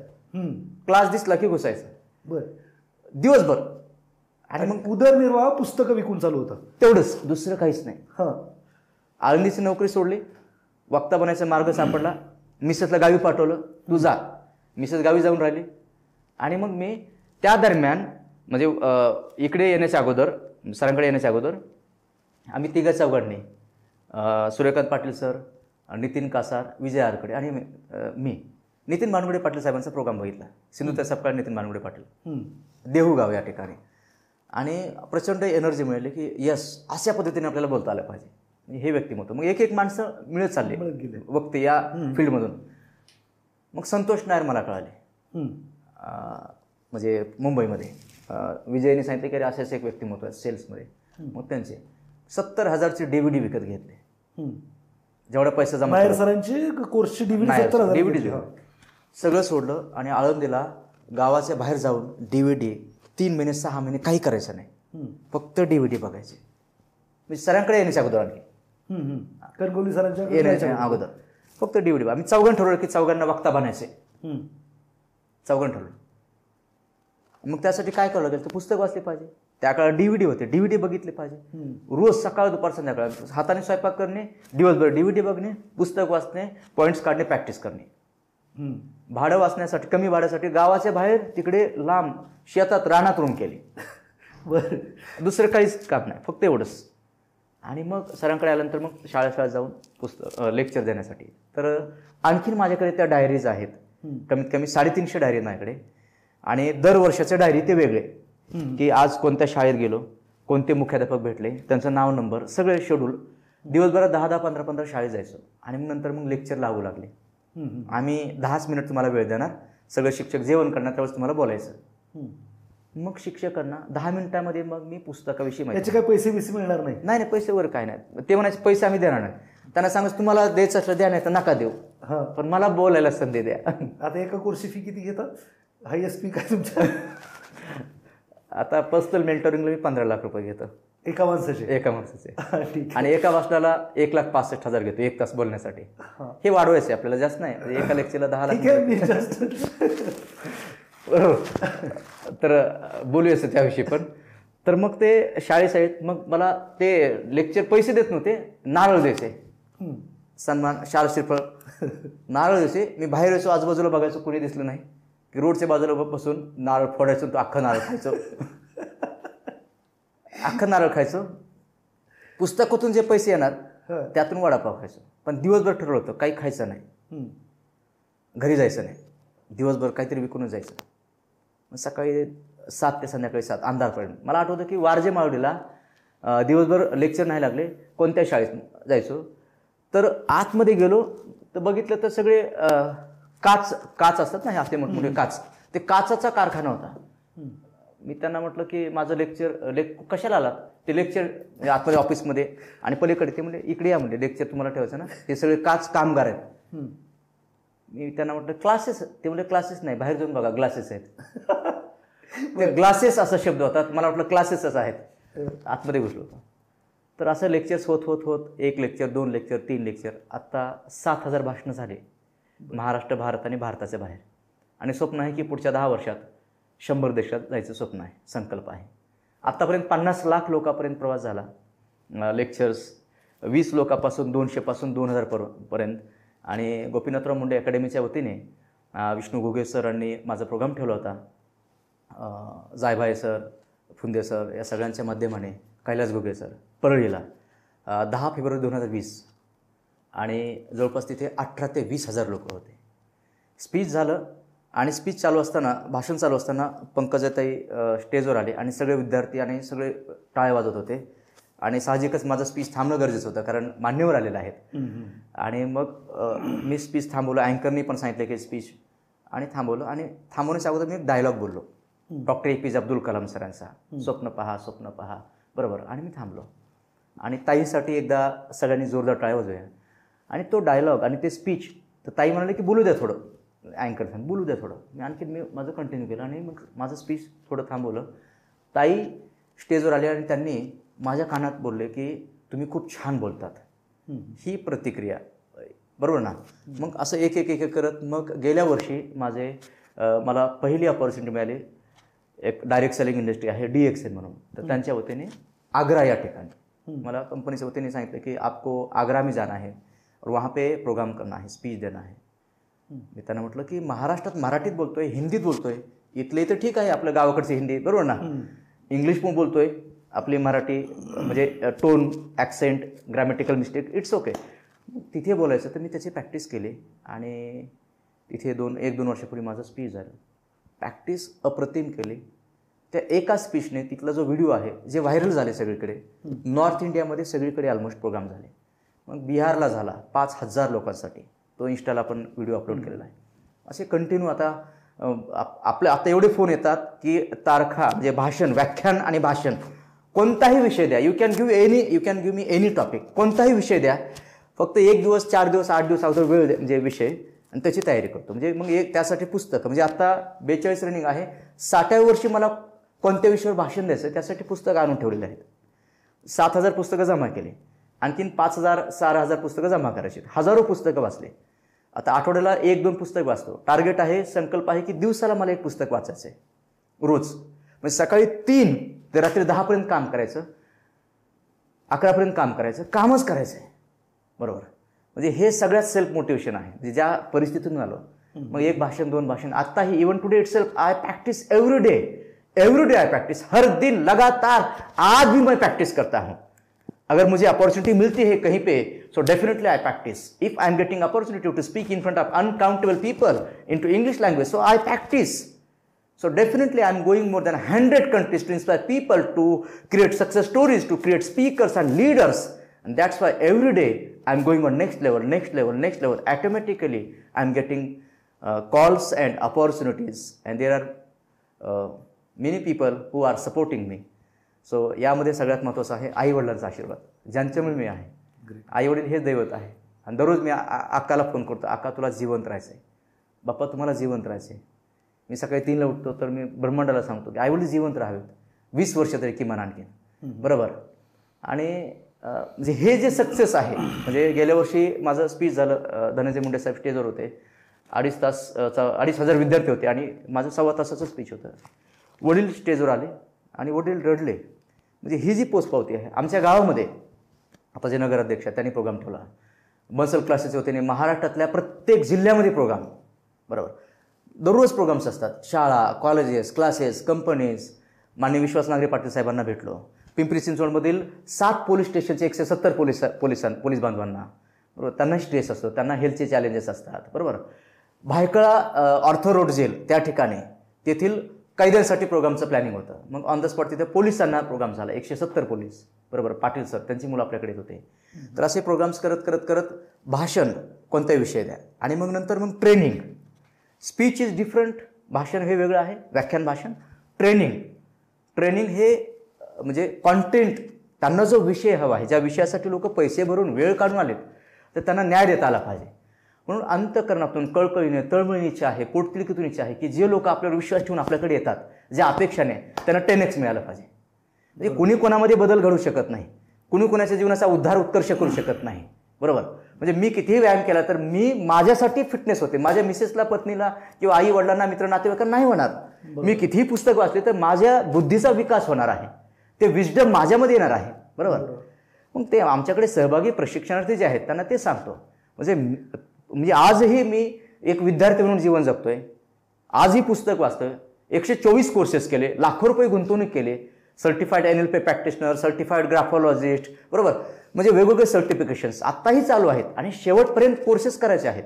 क्लास दिसला की घुसायचं. बरं. दिवसभर. आणि मग उदरनिर्वाह पुस्तकं विकून चालू होतं, तेवढंच, दुसरं काहीच नाही. आळंदीची नोकरी सोडली, वक्ता बनायचा मार्ग सापडला. मिसेसला गावी पाठवलं, तू जा. मिसेस गावी जाऊन राहिली. आणि मग मी त्या दरम्यान म्हणजे इकडे येण्याच्या अगोदर, सरांकडे येण्याच्या अगोदर आम्ही तिघं चौघांनी, सूर्यकांत पाटील सर, नितीन कासार, विजय आरकडे आणि मी नितीन भानगुडे पाटील साहेबांचा प्रोग्राम बघितला. सिंधुताई सपकाळ, नितीन भानगुडे पाटील, देहूगाव या ठिकाणी. आणि प्रचंड एनर्जी मिळाली की यस, अशा पद्धतीने आपल्याला बोलता आलं पाहिजे. हे व्यक्तिमत्व. मग एक माणसं मिळत चालले वक्ते या फील्डमधून. मग संतोष नायर मला कळाले, म्हणजे मुंबईमध्ये. विजयने सांगितले की अरे असेच एक व्यक्तिमत्व आहे सेल्समध्ये. मग त्यांचे 70,000चे DVD विकत घेतले. जेवढा पैसा जमा, नायर सरांची कोर्सची DVD सगळं सोडलं. आणि आळंदीला गावाच्या बाहेर जाऊन DVD 3 महिने 6 महिने काही करायचं नाही, फक्त DVD बघायचे. म्हणजे सरांकडे येण्याच्या अगोदर, आणखी कणकोली सरांच्या येण्याच्या अगोदर फक्त DVD. आम्ही चौघांना ठरवलं की चौघांना वक्ता बनायचे. चौघांना ठरवलं. मग त्यासाठी काय करावं लागेल तर पुस्तक वाचले पाहिजे. त्या काळात DVD होते, DVD बघितले पाहिजे. रोज सकाळ दुपार संध्याकाळ हाताने स्वयंपाक करणे, दिवसभर DVD बघणे, पुस्तक वाचणे, पॉईंट्स काढणे, प्रॅक्टिस करणे. भाडं वाचण्यासाठी, कमी भाड्यासाठी गावाच्या बाहेर तिकडे लांब शेतात रानात रूम केली. दुसरं काहीच काम नाही, फक्त एवढंच. आणि मग सरांकडे आल्यानंतर मग शाळेत जाऊन लेक्चर देण्यासाठी. तर आणखीन माझ्याकडे त्या डायरीज आहेत, कमीत कमी 350 डायरी माझ्याकडे. आणि दर वर्षाचे डायरी ते वेगळे, की आज कोणत्या शाळेत गेलो, कोणते मुख्याध्यापक भेटले, त्यांचं नाव, नंबर, सगळे शेड्यूल. दिवसभरात 10-10, 15-15 शाळेत जायचो. आणि मग नंतर मग लेक्चर लागू लागले. आम्ही 10 मिनिट तुम्हाला वेळ देणार, सगळे शिक्षक जेवण करणार, त्यावेळेस तुम्हाला बोलायचं. मग शिक्षकांना 10 मिनिटांमध्ये मग मी पुस्तकाविषयी माहिती. याचे काय पैसे बिसे मिळणार नाही? नाही पैसे वगैरे काय नाही. ते म्हणायचे पैसे आम्ही देणार नाही. त्यांना सांगायचं तुम्हाला द्यायचं असलं द्या, नाही तर नका देऊ, पण मला बोलायला संधी द्या. आता एका कोर्सची फी किती घेतात? हायएस्ट फी काय तुमच्या? आता पर्सनल मेंटरिंगला मी 15 लाख रुपये घेतो एका माणसाचे. ठीक. आणि एका वाचनाला 1,65,000 घेतो 1 तास बोलण्यासाठी. हे वाढवायचं आपल्याला, जास्त नाही. एका लेक्चरला 10 लाख. बरोबर. तर बोलूयाचं त्याविषयी पण. तर मग ते शाळेत मग मला ते लेक्चर पैसे देत नव्हते, नारळ द्यायचे, सन्मान, शाल श्रीफळ, नारळ द्यायचे. मी बाहेर यायचो, आजूबाजूला बघायचो, कोणी दिसलं नाही की रोडच्या बाजूला बसून नारळ फोडायचो, तो अख्खा नारळ खायचो. अख्खं नारळ खायचो. पुस्तकातून जे पैसे येणार त्यातून वडापाव खायचो. पण दिवसभर ठरवलं होतं काही खायचं नाही, घरी जायचं नाही, दिवसभर काहीतरी विकूनच जायचं. मग सकाळी 7 ते संध्याकाळी 7 अंधारपर्यंत. मला आठवतं की वारजे मावडीला दिवसभर लेक्चर नाही लागले, कोणत्या शाळेत जायचो तर आतमध्ये गेलो तर बघितलं तर सगळे काच असतात ना, हे असे मोठमोठे काच, ते काचाचा कारखाना होता. मी त्यांना म्हटलं की माझं लेक्चर कशाला आलात? ते लेक्चर आतमध्ये ऑफिसमध्ये आणि पलीकडे. ते म्हणजे इकडे या म्हणजे लेक्चर तुम्हाला ठेवायचं ना, ते सगळे कामगार आहेत. मी त्यांना म्हटलं क्लासेस. ते म्हणजे क्लासेस नाही, बाहेर जाऊन बघा ग्लासेस आहेत. ते ग्लासेस असा शब्द होता, मला वाटलं क्लासेसच आहेत. आतमध्ये घुसलो होतो. तर असं लेक्चर्स होत होत होत 1 लेक्चर 2 लेक्चर 3 लेक्चर, आत्ता 7,000 भाषणं झाले महाराष्ट्र, भारत आणि भारताच्या बाहेर. आणि स्वप्न आहे की पुढच्या 10 वर्षात 100 देशात जायचं स्वप्न आहे, संकल्प आहे. आत्तापर्यंत 50 लाख लोकांपर्यंत प्रवास झाला. लेक्चर्स 20 लोकांपासून 200पासून 2000 पर्यंत. आणि गोपीनाथराव मुंडे अकॅडमीच्या वतीने विष्णू घुगे सरांनी माझा प्रोग्राम ठेवला होता. जायभाई सर, फुंदे सर या सगळ्यांच्या माध्यमाने, कैलास घुगे सर, परळीला 10 फेब्रुवारी 2020. आणि जवळपास तिथे 18 ते 20,000 लोक होते. स्पीच झालं आणि स्पीच चालू असताना, भाषण चालू असताना पंकजाताई स्टेजवर आले आणि सगळे विद्यार्थी आणि सगळे टाळे वाजवत होते. आणि साहजिकच माझं स्पीच थांबणं गरजेचं होतं, कारण मान्यवर आलेलं आहेत. आणि मग मी स्पीच थांबवलं. अँकरनी पण सांगितलं की स्पीच, आणि थांबवलं. आणि थांबवण्याच्या अगोदर मी एक डायलॉग बोललो डॉक्टर APJ अब्दुल कलाम सरांचा, स्वप्न पहा स्वप्न पहा, बरोबर. आणि मी थांबलो. आणि ताईसाठी एकदा सगळ्यांनी जोरदार टाळ्या वाजवल्या. आणि तो डायलॉग आणि ते स्पीच, तर ताई म्हणाले की बोलू द्या थोडं, अँकर सांग बोलू द्या थोडं. मी माझं कंटिन्यू केलं आणि मग माझं स्पीच थोडं थांबवलं. ताई स्टेजवर आले आणि त्यांनी माझ्या कानात बोलले की तुम्ही खूप छान बोलतात. ही प्रतिक्रिया, बरोबर ना. मग असं एक एक एक करत मग गेल्या वर्षी मला पहिली अपॉर्च्युनिटी मिळाली. एक डायरेक्ट सेलिंग इंडस्ट्री आहे DXN म्हणून, तर त्यांच्या वतीने आग्रा या ठिकाणी मला कंपनीच्या वतीने सांगितलं की आपको आग्रा में जाना है और वहाँ पे प्रोग्राम करना है, स्पीच देना है. मी त्यांना म्हटलं की महाराष्ट्रात मराठीत बोलतोय, हिंदीत बोलतोय, इथले तर ठीक आहे आपल्या गावाकडची हिंदी, बरोबर ना. इंग्लिश पण बोलतोय, आपली मराठी म्हणजे tone, accent, grammatical mistake, it's okay. तिथे बोलायचं. तर मी त्याची प्रॅक्टिस केली आणि तिथे 1-2 वर्षापूर्वी माझं स्पीच झालं. प्रॅक्टिस अप्रतिम केली. त्या एका स्पीचने तिथला जो व्हिडिओ आहे, जे व्हायरल झाले सगळीकडे, नॉर्थ इंडियामध्ये सगळीकडे ऑलमोस्ट प्रोग्राम झाले. मग बिहारला झाला 5,000 लोकांसाठी, तो इंस्टाला पण व्हिडिओ अपलोड केलेला आहे. असे कंटिन्यू आता आता एवढे फोन येतात की तारखा, म्हणजे भाषण, व्याख्यान आणि भाषण, कोणताही विषय द्या, you can give me any topic, कोणताही विषय द्या, फक्त 1 दिवस 4 दिवस 8 दिवस अगोदर वेळ म्हणजे विषय, आणि त्याची तयारी करतो. म्हणजे मग त्यासाठी पुस्तक, म्हणजे आता 42 रनिंग आहे, 60व्या वर्षी मला कोणत्या विषयावर भाषण द्यायचं त्यासाठी पुस्तकं आणून ठेवलेली आहेत. 7,000 पुस्तकं जमा केली, आणखीन 5,000-6,000 पुस्तकं जमा करायची, हजारो पुस्तकं वाचले. आता आठवड्याला 1-2 पुस्तक वाचतो. टार्गेट आहे, संकल्प आहे की दिवसाला मला 1 पुस्तक वाचायचं आहे रोज. म्हणजे सकाळी 3 ते रात्री 10 पर्यंत काम करायचं, 11 पर्यंत काम करायचं, कामच करायचं आहे, बरोबर. म्हणजे हे सगळ्यात सेल्फ मोटिवेशन आहे, म्हणजे ज्या परिस्थितीतून आलो. मग 1 भाषण 2 भाषण, आता ही even today itself I practise every day I practise, हर दिन लगातार. आज भी मैं प्रैक्टिस करता हूँ. अगर मुझे अपॉर्चुनिटी मिलती है कहीं पे, so definitely I practice. If I am getting opportunity to speak in front of uncountable people into English language, so I practice. So definitely I am going more than 100 countries to inspire people to create success stories, to create speakers and leaders. And that's why every day I am going on next level. Automatically I am getting calls and opportunities. And there are many people who are supporting me. So यामध्ये सगळ्यात महत्त्वाचं आहे आईवडिलांचा आशीर्वाद, ज्यांच्यामुळे मी आहे. आईवडील हे दैवत आहे. आणि दररोज मी अक्काला फोन करतो, अक्का तुला जिवंत राहायचं आहे, बाप्पा तुम्हाला जिवंत राहायचं आहे. मी सकाळी 3ला उठतो तर मी ब्रह्मांडाला सांगतो की आईवडील जिवंत राहावेत 20 वर्ष तरी किमान आणखीन. बरोबर. आणि म्हणजे हे जे सक्सेस आहे, म्हणजे गेल्या वर्षी माझं स्पीच झालं, धनंजय मुंडे साहेब स्टेजवर होते, 2,500 विद्यार्थी होते आणि माझं 1.25 तासाचं स्पीच होतं. वडील स्टेजवर आले आणि वडील रडले. म्हणजे ही जी पोचपावती आहे आमच्या गावामध्ये. आता जे नगराध्यक्ष आहेत त्यांनी प्रोग्राम ठेवला, मसल क्लासेस होते, महाराष्ट्रातल्या प्रत्येक जिल्ह्यामध्ये प्रोग्राम. बरोबर. दररोज प्रोग्राम्स असतात, शाळा, कॉलेजेस, क्लासेस, कंपनीज. माननीय विश्वास नांगरे पाटील साहेबांना भेटलो. पिंपरी चिंचवडमधील 7 पोलीस स्टेशनचे 170 पोलीस बांधवांना. बरोबर. त्यांनाही स्ट्रेस असतो, त्यांना हेल्थचे चॅलेंजेस असतात. बरोबर. भायखळा ऑर्थो रोड जेल त्या ठिकाणी तेथील कैद्यांसाठी प्रोग्रामचं प्लॅनिंग होतं. मग ऑन द स्पॉट तिथे पोलिसांना प्रोग्राम झाला, 170 पोलीस. बरोबर. पाटील सर त्यांची मुलं आपल्याकडे होते. तर असे प्रोग्राम्स करत करत करत भाषण कोणत्याही विषय द्या आणि मग नंतर मग ट्रेनिंग. स्पीच इज डिफरंट, भाषण हे वेगळं आहे, व्याख्यान भाषण. ट्रेनिंग हे म्हणजे कॉन्टेंट, त्यांना जो विषय हवा आहे, ज्या विषयासाठी लोक पैसे भरून वेळ काढून आलेत, तर त्यांना न्याय देता आला पाहिजे. म्हणून अंतःकरणातून कळकळीने तळमळीची आहे, पोटतिडकीतून इच्छा आहे की जे लोक आपल्यावर विश्वास ठेवून आपल्याकडे येतात, ज्या अपेक्षाने, त्यांना 10x मिळालं पाहिजे. म्हणजे कुणी कोणामध्ये बदल घडू शकत नाही, कुणी कोणाच्या जीवनाचा उद्धार उत्कर्ष करू शकत नाही. बरोबर. म्हणजे मी कितीही व्यायाम केला तर मी माझ्यासाठी फिटनेस होते, माझ्या मिसेसला, पत्नीला किंवा आई वडिलांना, मित्र नातेवाईकांना नाही होणार. मी कितीही पुस्तक वाचले तर माझ्या बुद्धीचा विकास होणार आहे, ते विजडम माझ्यामध्ये येणार आहे. बरोबर. मग ते आमच्याकडे सहभागी प्रशिक्षणार्थी जे आहेत त्यांना ते सांगतो. म्हणजे आजही मी एक विद्यार्थी म्हणून जीवन जगतोय, आजही पुस्तक वाचतोय, 124 कोर्सेस केले, लाखो रुपये गुंतवणूक केले, सर्टिफाईड NLP प्रॅक्टिशनर, सर्टिफाईड ग्राफॉलॉजिस्ट. बरोबर. म्हणजे वेगवेगळे सर्टिफिकेशन्स आत्ताही चालू आहेत आणि शेवटपर्यंत कोर्सेस करायचे आहेत.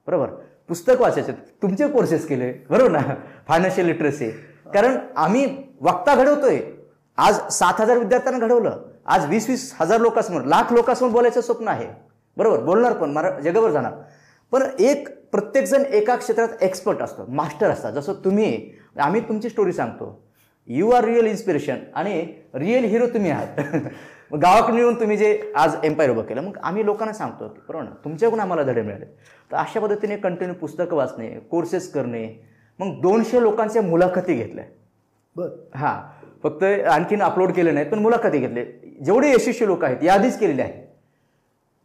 बरोबर. पुस्तक वाचायचे, तुमचे कोर्सेस केले. बरोबर ना. Financial literacy. कारण आम्ही वक्ता घडवतोय. आज 7,000 विद्यार्थ्यांना घडवलं, आज 20-20 हजार लोकांसमोर, लाख लोकांसमोर बोलायचं स्वप्न आहे. बरोबर. बोलणार पण, जगभर जाणार. पण प्रत्येकजण एका क्षेत्रात एक्सपर्ट असतो, मास्टर असतात. जसं तुम्ही, आम्ही तुमची स्टोरी सांगतो, यू आर रिअल इन्स्पिरेशन आणि रिअल हिरो तुम्ही आहात. गावाकडे येऊन तुम्ही जे आज एम्पायर उभं केलं, मग आम्ही लोकांना सांगतो की बरोबर ना, तुमच्याकडून आम्हाला धडे मिळाले. तर अशा पद्धतीने कंटिन्यू पुस्तकं वाचणे, कोर्सेस करणे. मग 200 लोकांच्या मुलाखती घेतल्या. बरं. हां, फक्त आणखीन अपलोड केले नाहीत, पण मुलाखती घेतले. जेवढे यशस्वी लोक आहेत यादीच केलेले आहे.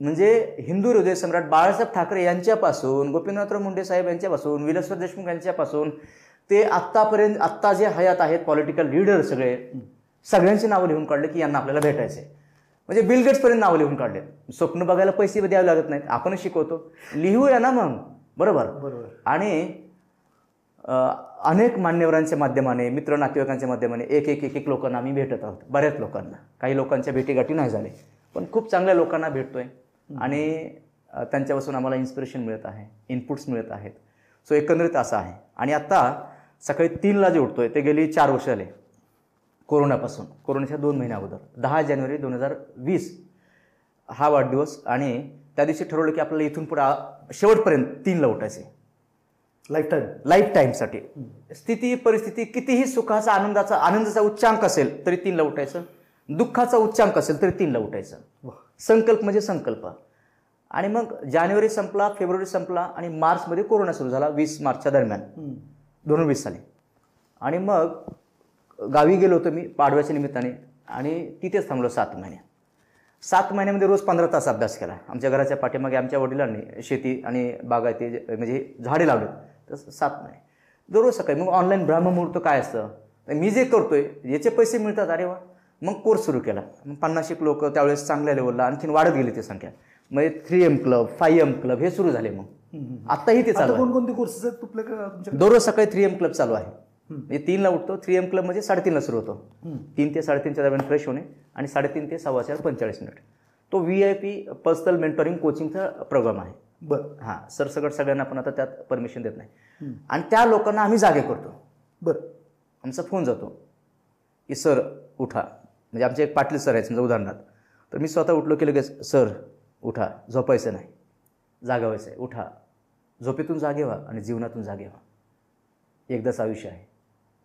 म्हणजे हिंदू हृदय सम्राट बाळासाहेब ठाकरे यांच्यापासून, गोपीनाथराव मुंडे साहेब यांच्यापासून, विलासराव देशमुख यांच्यापासून ते आत्तापर्यंत, आत्ता जे हयात आहेत पॉलिटिकल लीडर सगळ्यांची नावं लिहून काढले की यांना आपल्याला भेटायचं आहे. म्हणजे बिल गेट्सपर्यंत नावं लिहून काढले. स्वप्न बघायला पैसे द्यावे लागत नाहीत, आपणच शिकवतो, लिहूया ना मग. बरोबर. आणि अनेक मान्यवरांच्या माध्यमाने, मित्र नातेवाईकांच्या माध्यमाने एक लोकांना आम्ही भेटत आहोत. बऱ्याच लोकांना, काही लोकांच्या भेटीगाठी नाही झाले, पण खूप चांगल्या लोकांना भेटतोय आणि त्यांच्यापासून आम्हाला इन्स्पिरेशन मिळत आहे, इनपुट्स मिळत आहेत. सो एकंदरीत असं आहे. आणि आत्ता सकाळी 3ला जे उठतोय ते गेली 4 वर्ष झाले कोरोनापासून. कोरोनाच्या 2 महिन्या अगोदर 10 जानेवारी 2020 हा वाढदिवस. आणि त्या दिवशी ठरवलं की आपल्याला इथून पुढे शेवटपर्यंत 3ला उठायचे, लाईफ टाईमसाठी. स्थिती परिस्थिती कितीही सुखाचा, आनंदाचा उच्चांक असेल तरी 3ला उठायचं, दुःखाचा उच्चांक असेल तरी 3ला उठायचं. संकल्प म्हणजे संकल्प. आणि मग जानेवारी संपला, फेब्रुवारी संपला आणि मार्चमध्ये कोरोना सुरू झाला, 20 मार्चच्या दरम्यान 2020 साली. आणि मग गावी गेलो होतो मी पाडव्याच्या निमित्ताने आणि तिथेच थांबलो 7 महिने. 7 महिन्यामध्ये रोज 15 तास अभ्यास केला. आमच्या घराच्या पाठीमागे आमच्या वडिलांनी शेती आणि बागायती म्हणजे झाडे लावले. तर 7 महिने दररोज सकाळी. मग ऑनलाईन ब्रह्ममुहूर्त काय असतं, मी जे करतोय याचे पैसे मिळतात, अरे वा. मग कोर्स सुरू केला. मग 50 लोक त्यावेळेस चांगल्या लेवलला, आणखीन वाढत गेली ती संख्या. म्हणजे 3M क्लब, 5M क्लब हे सुरू झाले. मग आत्ताही ते चालू आहे. कोणकोणते कोर्सेस आहेत तुमच्याकडे? दररोज सकाळी 3M क्लब चालू आहे. म्हणजे 3ला उठतो. 3M क्लब म्हणजे 3:30ला सुरू होतो. 3 ते 3:30च्या दरम्यान फ्रेश होणे आणि 3:30 ते 4:15 45 मिनिट. तो VIP पर्सनल मेंटरिंग कोचिंगचा प्रोग्राम आहे. बरं. हां, सरसकट सगळ्यांना आपण आता त्यात परमिशन देत नाही. आणि त्या लोकांना आम्ही जागे करतो. बरं. आमचा फोन जातो की सर उठा. म्हणजे आमचे एक पाटील सर आहेत समजा उदाहरणार्थ, तर मी स्वतः उठलो की लगेच सर उठा, झोपायचं नाही, जागावायचं आहे, उठा, झोपेतून जागे व्हा आणि जीवनातून जागे व्हा. एकदाच आयुष्य आहे,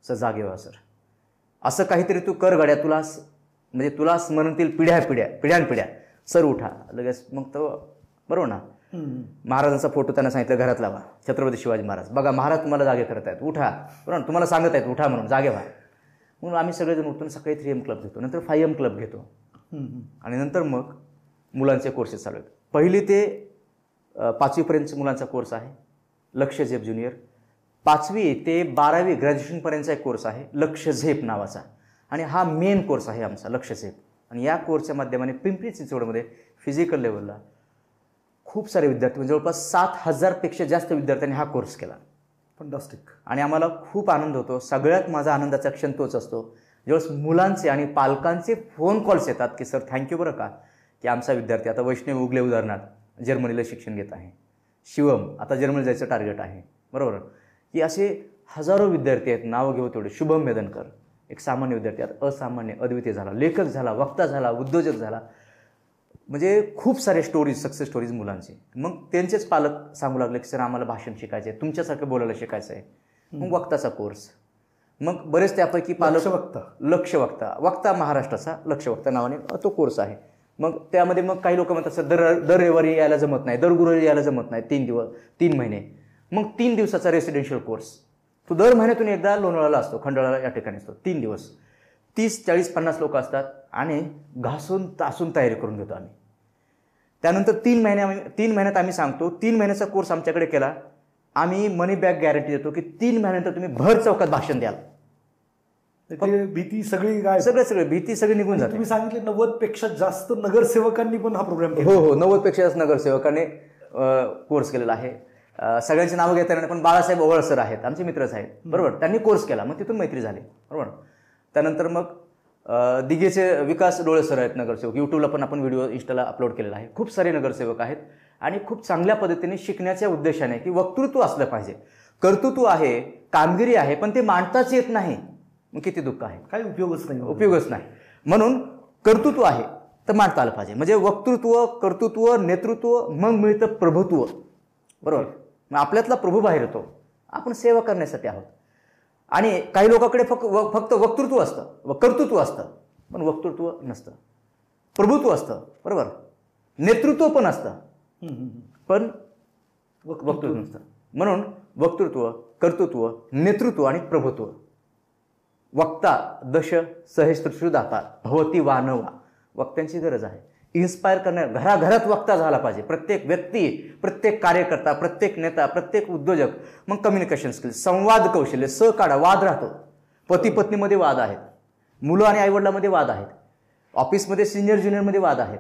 सर जागे व्हा सर. असं काहीतरी तू कर गड्या, म्हणजे तुला स्मरणतील पिढ्यानपिढ्या सर उठा लगेच. मग तो बरोबर ना. महाराजांचा फोटो त्यांना सांगितलं घरात लावा, छत्रपती शिवाजी महाराज बघा महाराज तुम्हाला जागे करत आहेत, उठा बरोबर ना, तुम्हाला सांगत आहेत उठा म्हणून, जागे व्हा. म्हणून आम्ही सगळेजण उठून सकाळी 3M क्लब घेतो, नंतर 5M क्लब घेतो आणि नंतर मग मुलांचे कोर्सेस चालू आहेत. 1ली ते 5वीपर्यंत मुलांचा कोर्स आहे लक्ष झेप ज्युनियर. 5वी ते 12वी ग्रॅज्युएशनपर्यंतचा एक कोर्स आहे लक्ष झेप नावाचा, आणि हा मेन कोर्स आहे आमचा लक्ष झेप. आणि या कोर्सच्या माध्यमाने पिंपरी चिंचवडमध्ये फिजिकल लेवलला खूप सारे विद्यार्थी, म्हणजे जवळपास 7,000पेक्षा जास्त विद्यार्थ्यांनी हा कोर्स केला. फंटास्टिक. आणि आम्हाला खूप आनंद होतो. सगळ्यात माझा आनंदाचा क्षण तोच असतो ज्यावेळेस मुलांचे आणि पालकांचे फोन कॉल्स येतात की सर थँक्यू बरं का, की आमचा विद्यार्थी आता वैष्णव उगले उदाहरणार्थ जर्मनीला शिक्षण घेत आहे, शिवम आता जर्मनीला जायचं टार्गेट आहे, बरोबर, की असे हजारो विद्यार्थी आहेत. नावं घेऊ तेवढे. शुभम मेदनकर एक सामान्य विद्यार्थी, आता असामान्य अद्वितीय झाला, लेखक झाला, वक्ता झाला, उद्योजक झाला, म्हणजे खूप सारे स्टोरीज, सक्सेस स्टोरीज मुलांचे. मग त्यांचेच पालक सांगू लागले की सर आम्हाला भाषण शिकायचं आहे, तुमच्यासारखं बोलायला शिकायचं आहे. मग वक्ताचा कोर्स. मग बरेच त्यापैकी पालक लक्ष वक्ता महाराष्ट्राचा लक्ष वक्ता नावाने तो कोर्स आहे. मग त्यामध्ये मग काही लोक म्हणतात सर दर रविवारी यायला जमत नाही, दर गुरुवारी यायला जमत नाही, 3 महिने. मग 3 दिवसाचा रेसिडेन्शियल कोर्स. तो दर महिन्यातून एकदा लोणावळ्याला असतो, खंडाळ्याला या ठिकाणी असतो. 3 दिवस 30, 40, 50 लोक असतात आणि घासून तासून तयारी करून घेतो आम्ही. त्यानंतर 3 महिन्यात आम्ही सांगतो 3 महिन्याचा कोर्स आमच्याकडे केला, आम्ही मनी बॅक गॅरंटी देतो की 3 महिन्यानंतर तुम्ही भर चौकात भाषण द्याल. भीती सगळी काय सगळे भीती सगळी निघून जाते. तुम्ही सांगितले 90पेक्षा जास्त नगरसेवकांनी पण हा प्रोग्राम केला. हो 90पेक्षा जास्त नगरसेवकांनी कोर्स केलेला आहे. सगळ्यांची नावं घेता येणार पण बाळासाहेब ओवळ सर आहेत, आमचे मित्रच आहेत, बरोबर, त्यांनी कोर्स केला, मग तिथून मैत्री झाली, बरोबर. त्यानंतर मग दिघेचे विकास डोळे सर आहेत नगरसेवक, यूट्यूबला पण आपण व्हिडिओ इंस्टाला अपलोड केलेला आहे. खूप सारे नगरसेवक आहेत आणि खूप चांगल्या पद्धतीने शिकण्याच्या उद्देशाने की वक्तृत्व असलं पाहिजे, कर्तृत्व आहे, कामगिरी आहे, पण ते मांडताच येत नाही, मग किती दुःख आहे, काही उपयोगच नाही. म्हणून कर्तृत्व आहे तर मांडता आलं पाहिजे. म्हणजे वक्तृत्व, कर्तृत्व, नेतृत्व, मग मिळतं प्रभुत्व, बरोबर. मग आपल्यातला प्रभू बाहेर येतो, आपण सेवा करण्यासाठी आहोत. आणि काही लोकांकडे फक्त वक्तृत्व असतं, कर्तृत्व असतं, पण वक्तृत्व नसतं, प्रभुत्व असतं, बरोबर, नेतृत्व पण असतं, पण वक्तृत्व नसतं. म्हणून वक्तृत्व, कर्तृत्व, नेतृत्व आणि प्रभुत्व. वक्ता दश सहस्रदाता भवती वानवा. वक्त्यांची गरज आहे. इन्स्पायर करण्या घराघरात वक्ता झाला पाहिजे. प्रत्येक व्यक्ती, प्रत्येक कार्यकर्ता, प्रत्येक नेता, प्रत्येक उद्योजक. मग कम्युनिकेशन स्किल्स, संवाद कौशल्य, सहकाडा, वाद राहतो. पती पत्नीमध्ये वाद आहेत, मुलं आणि आईवडिलांमध्ये वाद आहेत, ऑफिसमध्ये सिनियर ज्युनियरमध्ये वाद आहेत,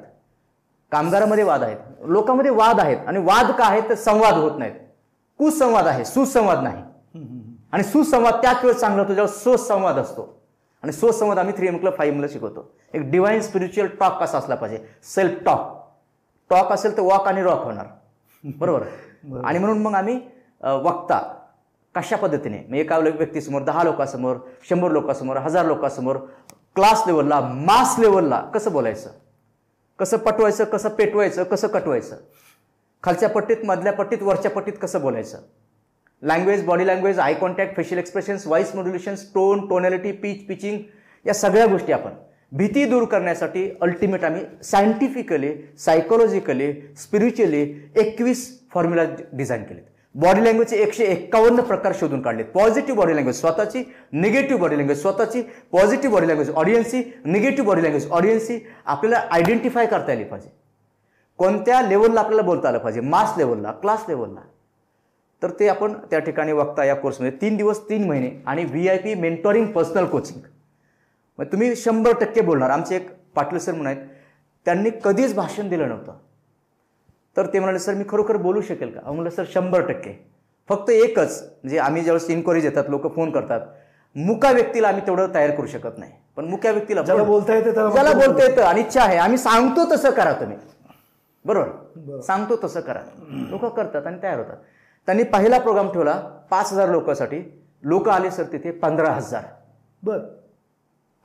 कामगारामध्ये वाद आहेत, लोकांमध्ये वाद आहेत. आणि वाद का आहेत तर संवाद होत नाहीत, कुसंवाद आहे, सुसंवाद नाही. आणि सुसंवाद त्याच वेळेस चांगला होतो जेव्हा सुसंवाद असतो. आणि सुसंवाद आम्ही 3M क्लब 5Mला शिकवतो. एक डिवाइन स्पिरिच्युअल टॉक कसा असला पाहिजे, सेल्फ टॉक असेल तर वॉक आणि रॉक होणार, बरोबर. आणि म्हणून मग आम्ही वक्ता कशा पद्धतीने एका व्यक्तीसमोर, 10 लोकांसमोर, 100 लोकांसमोर, 1000 लोकांसमोर, क्लास लेवलला, मास लेवलला कसं बोलायचं, कसं पटवायचं, कसं पेटवायचं, कसं कटवायचं, खालच्या पट्टीत, मधल्या पट्टीत, वरच्या पट्टीत कसं बोलायचं, language, body language, eye contact, facial expressions, voice modulations, tone, tonality, pitching, या सगळ्या गोष्टी आपण भीती दूर करण्यासाठी अल्टिमेट आम्ही scientifically, psychologically, spiritually 21 formula design केलेत. बॉडी लँग्वेजचे 151 प्रकार शोधून काढलेत. पॉझिटिव्ह बॉडी लँग्वेज स्वतःची, निगेटिव्ह बॉडी लँग्वेज स्वतःची, पॉझिटिव्ह बॉडी लँग्वेज ऑडियन्सची, निगेटिव्ह बॉडी लँग्वेज ऑडियन्सची. आपल्याला आयडेंटिफाय करता आली पाहिजे कोणत्या लेवलला आपल्याला बोलता आलं पाहिजे, मास लेवलला, क्लास लेवलला. तर ते आपण त्या ठिकाणी वक्ता या कोर्समध्ये 3 दिवस 3 महिने आणि VIP मेंटॉरिंग पर्सनल कोचिंग. मग तुम्ही 100% बोलणार. आमचे एक पाटील सर म्हणून आहेत, त्यांनी कधीच भाषण दिलं नव्हतं. तर ते म्हणाले सर मी खरोखर बोलू शकेल का? म्हणलं सर 100%. फक्त एकच, म्हणजे आम्ही ज्यावेळेस इन्क्वायरीज येतात, लोक फोन करतात, मुका व्यक्तीला आम्ही तेवढं तयार करू शकत नाही, पण मुक्या व्यक्तीला ज्याला बोलता येतं आणि इच्छा आहे, आम्ही सांगतो तसं करा तुम्ही, बरोबर, सांगतो तसं करा. लोक करतात आणि तयार होतात. त्यांनी पहिला प्रोग्राम ठेवला 5000 लोकांसाठी. लोक आले सर तिथे 15000. बर.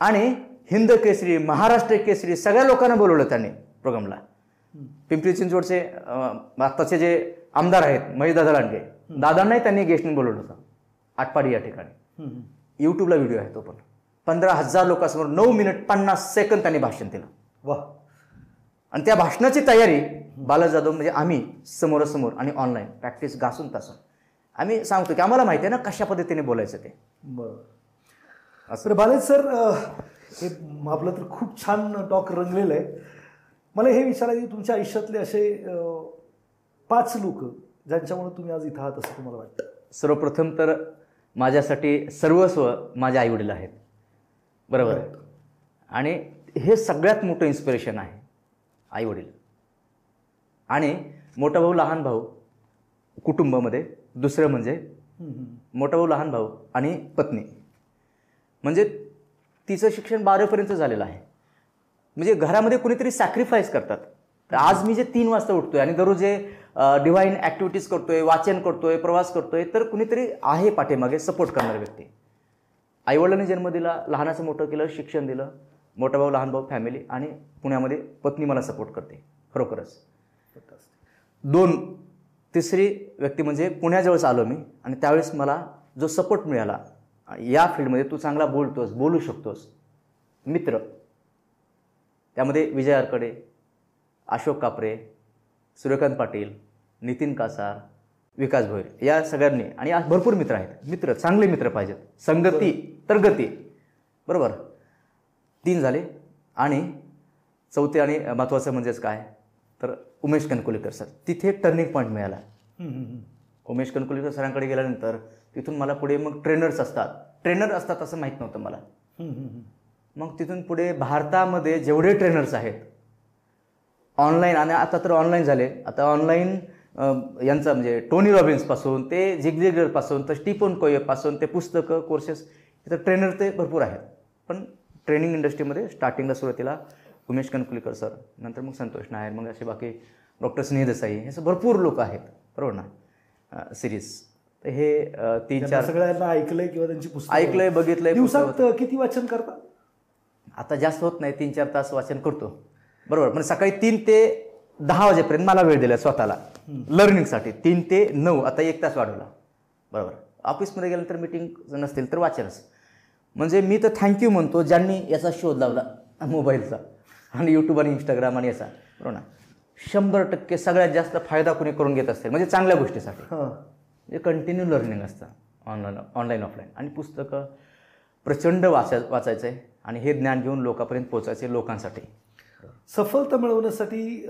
आणि हिंद केसरी, महाराष्ट्र केसरी सगळ्या लोकांना बोलवलं त्यांनी प्रोग्रामला. पिंपरी चिंचवडचे आत्ताचे जे आमदार आहेत महेशदादा लांडगे, दादांनाही त्यांनी गेस्टने बोलवलं होतं आटपाडी या ठिकाणी. यूट्यूबला व्हिडिओ आहे तो पण. 15,000 लोकांसमोर 9 मिनिट 50 सेकंद त्यांनी भाषण दिलं. वा. आणि त्या भाषणाची तयारी बालाजी जाधव म्हणजे आम्ही समोरासमोर आणि ऑनलाईन प्रॅक्टिस घासून तासून आम्ही सांगतो की आम्हाला माहिती आहे ना कशा पद्धतीने बोलायचं ते. बरं. असं बालाजी सर, हे आपलं तर खूप छान टॉक रंगलेलं आहे. मला हे विचारायचं की तुमच्या आयुष्यातले असे 5 लोक ज्यांच्यामुळे तुम्ही आज इथं आहात असं तुम्हाला वाटतं? सर्वप्रथम तर माझ्यासाठी सर्वस्व माझे आईवडील आहेत, बरोबर. आणि हे सगळ्यात मोठं इन्स्पिरेशन आहे, आईवडील. आणि मोठा भाऊ लहान भाऊ कुटुंबामध्ये, दुसरं म्हणजे मोठा भाऊ लहान भाऊ आणि पत्नी. म्हणजे तिचं शिक्षण 12वीपर्यंत झालेलं आहे. म्हणजे घरामध्ये कुणीतरी सॅक्रिफाईस करतात. तर आज मी जे 3 वाजता उठतोय आणि दररोज जे डिव्हाइन ॲक्टिव्हिटीज करतोय, वाचन करतोय, प्रवास करतोय, तर कुणीतरी आहे पाठीमागे सपोर्ट करणारी व्यक्ती. आईवडिलांनी जन्म दिला, लहानाचं मोठं केलं, शिक्षण दिलं, मोठा भाऊ लहान भाऊ फॅमिली, आणि पुण्यामध्ये पत्नी मला सपोर्ट करते. खरोखरच 2. तिसरी व्यक्ती म्हणजे पुण्याजवळच आलो मी, आणि त्यावेळेस मला जो सपोर्ट मिळाला, या फील्डमध्ये तू चांगला बोलतोस, बोलू शकतोस, मित्र. त्यामध्ये विजय आरकडे, अशोक कापरे, सूर्यकांत पाटील, नितीन कासार, विकास भोईर, या सगळ्यांनी. आणि आज भरपूर मित्र आहेत. मित्र, चांगले मित्र पाहिजेत. संगती तर गती, बरोबर. 3 झाले. आणि 4थी आणि महत्त्वाचं म्हणजेच काय तर उमेश कणकोलीकर सर. तिथे टर्निंग पॉईंट मिळाला. उमेश कणकोलीकर सरांकडे गेल्यानंतर तिथून मला पुढे मग ट्रेनर असतात असं माहीत नव्हतं मला. मग तिथून पुढे भारतामध्ये जेवढे ट्रेनर्स आहेत ऑनलाईन, आणि आता तर ऑनलाईन झाले, आता ऑनलाईन यांचं म्हणजे टोनी रॉबिन्सपासून ते जिग्जिगरपासून तर स्टीफन कोयपासून ते पुस्तकं, कोर्सेस, तर ट्रेनर ते भरपूर आहेत. पण ट्रेनिंग इंडस्ट्रीमध्ये स्टार्टिंगला सुरुवातीला उमेश कणकुलीकर सर, नंतर मग संतोष नायर, मग असे बाकी डॉक्टर स्नेह देसाई, हे असं भरपूर लोक आहेत, बरोबर ना, सिरीज. तर हे 3-4 सगळ्यांना ऐकलंय किंवा त्यांची पुस्तकं ऐकलंय, बघितलंय. दिवसात किती वाचन करता? आता जास्त होत नाही, 3-4 तास वाचन करतो, बरोबर. पण सकाळी 3 ते 10 वाजेपर्यंत मला वेळ दिला स्वतःला लर्निंगसाठी. 3 ते 9, आता 1 तास वाढवला, बरोबर. ऑफिसमध्ये गेल्यानंतर मीटिंग नसतील तर वाचनच. म्हणजे मी तर थँक्यू म्हणतो ज्यांनी याचा शोध लावला मोबाईलचा आणि यूट्यूब आणि इंस्टाग्राम आणि याचा, बरोबर ना. 100% सगळ्यात जास्त फायदा कोणी करून घेत असते म्हणजे चांगल्या गोष्टीसाठी. म्हणजे कंटिन्यू लर्निंग असतं ऑनलाईन ऑफलाईन. आणि पुस्तकं प्रचंड वाचायचं आहे आणि हे ज्ञान घेऊन लोकांपर्यंत पोचायचे, लोकांसाठी. सफलता मिळवण्यासाठी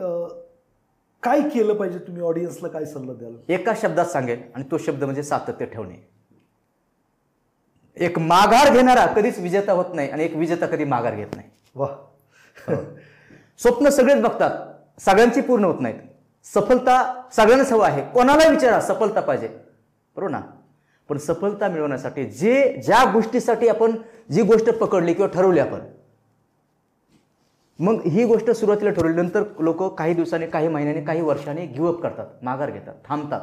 काय केलं पाहिजे? तुम्ही ऑडियन्सला काय सल्ला द्याल? एका शब्दात सांगेल, आणि तो शब्द म्हणजे सातत्य ठेवणे. एक माघार घेणारा कधीच विजेता होत नाही, आणि एक विजेता कधी माघार घेत नाही. वाह. स्वप्न सगळेच बघतात, सगळ्यांची पूर्ण होत नाहीत. सफलता सगळ्यांनाच हवं आहे, कोणाला विचारा सफलता पाहिजे, बरोबर ना. पण सफलता मिळवण्यासाठी ज्या गोष्टीसाठी आपण जी गोष्ट पकडली किंवा ठरवली आपण, मग ही गोष्ट सुरुवातीला ठरवल्यानंतर लोक काही दिवसांनी, काही महिन्यांनी, काही वर्षांनी गिवअप करतात, माघार घेतात, थांबतात.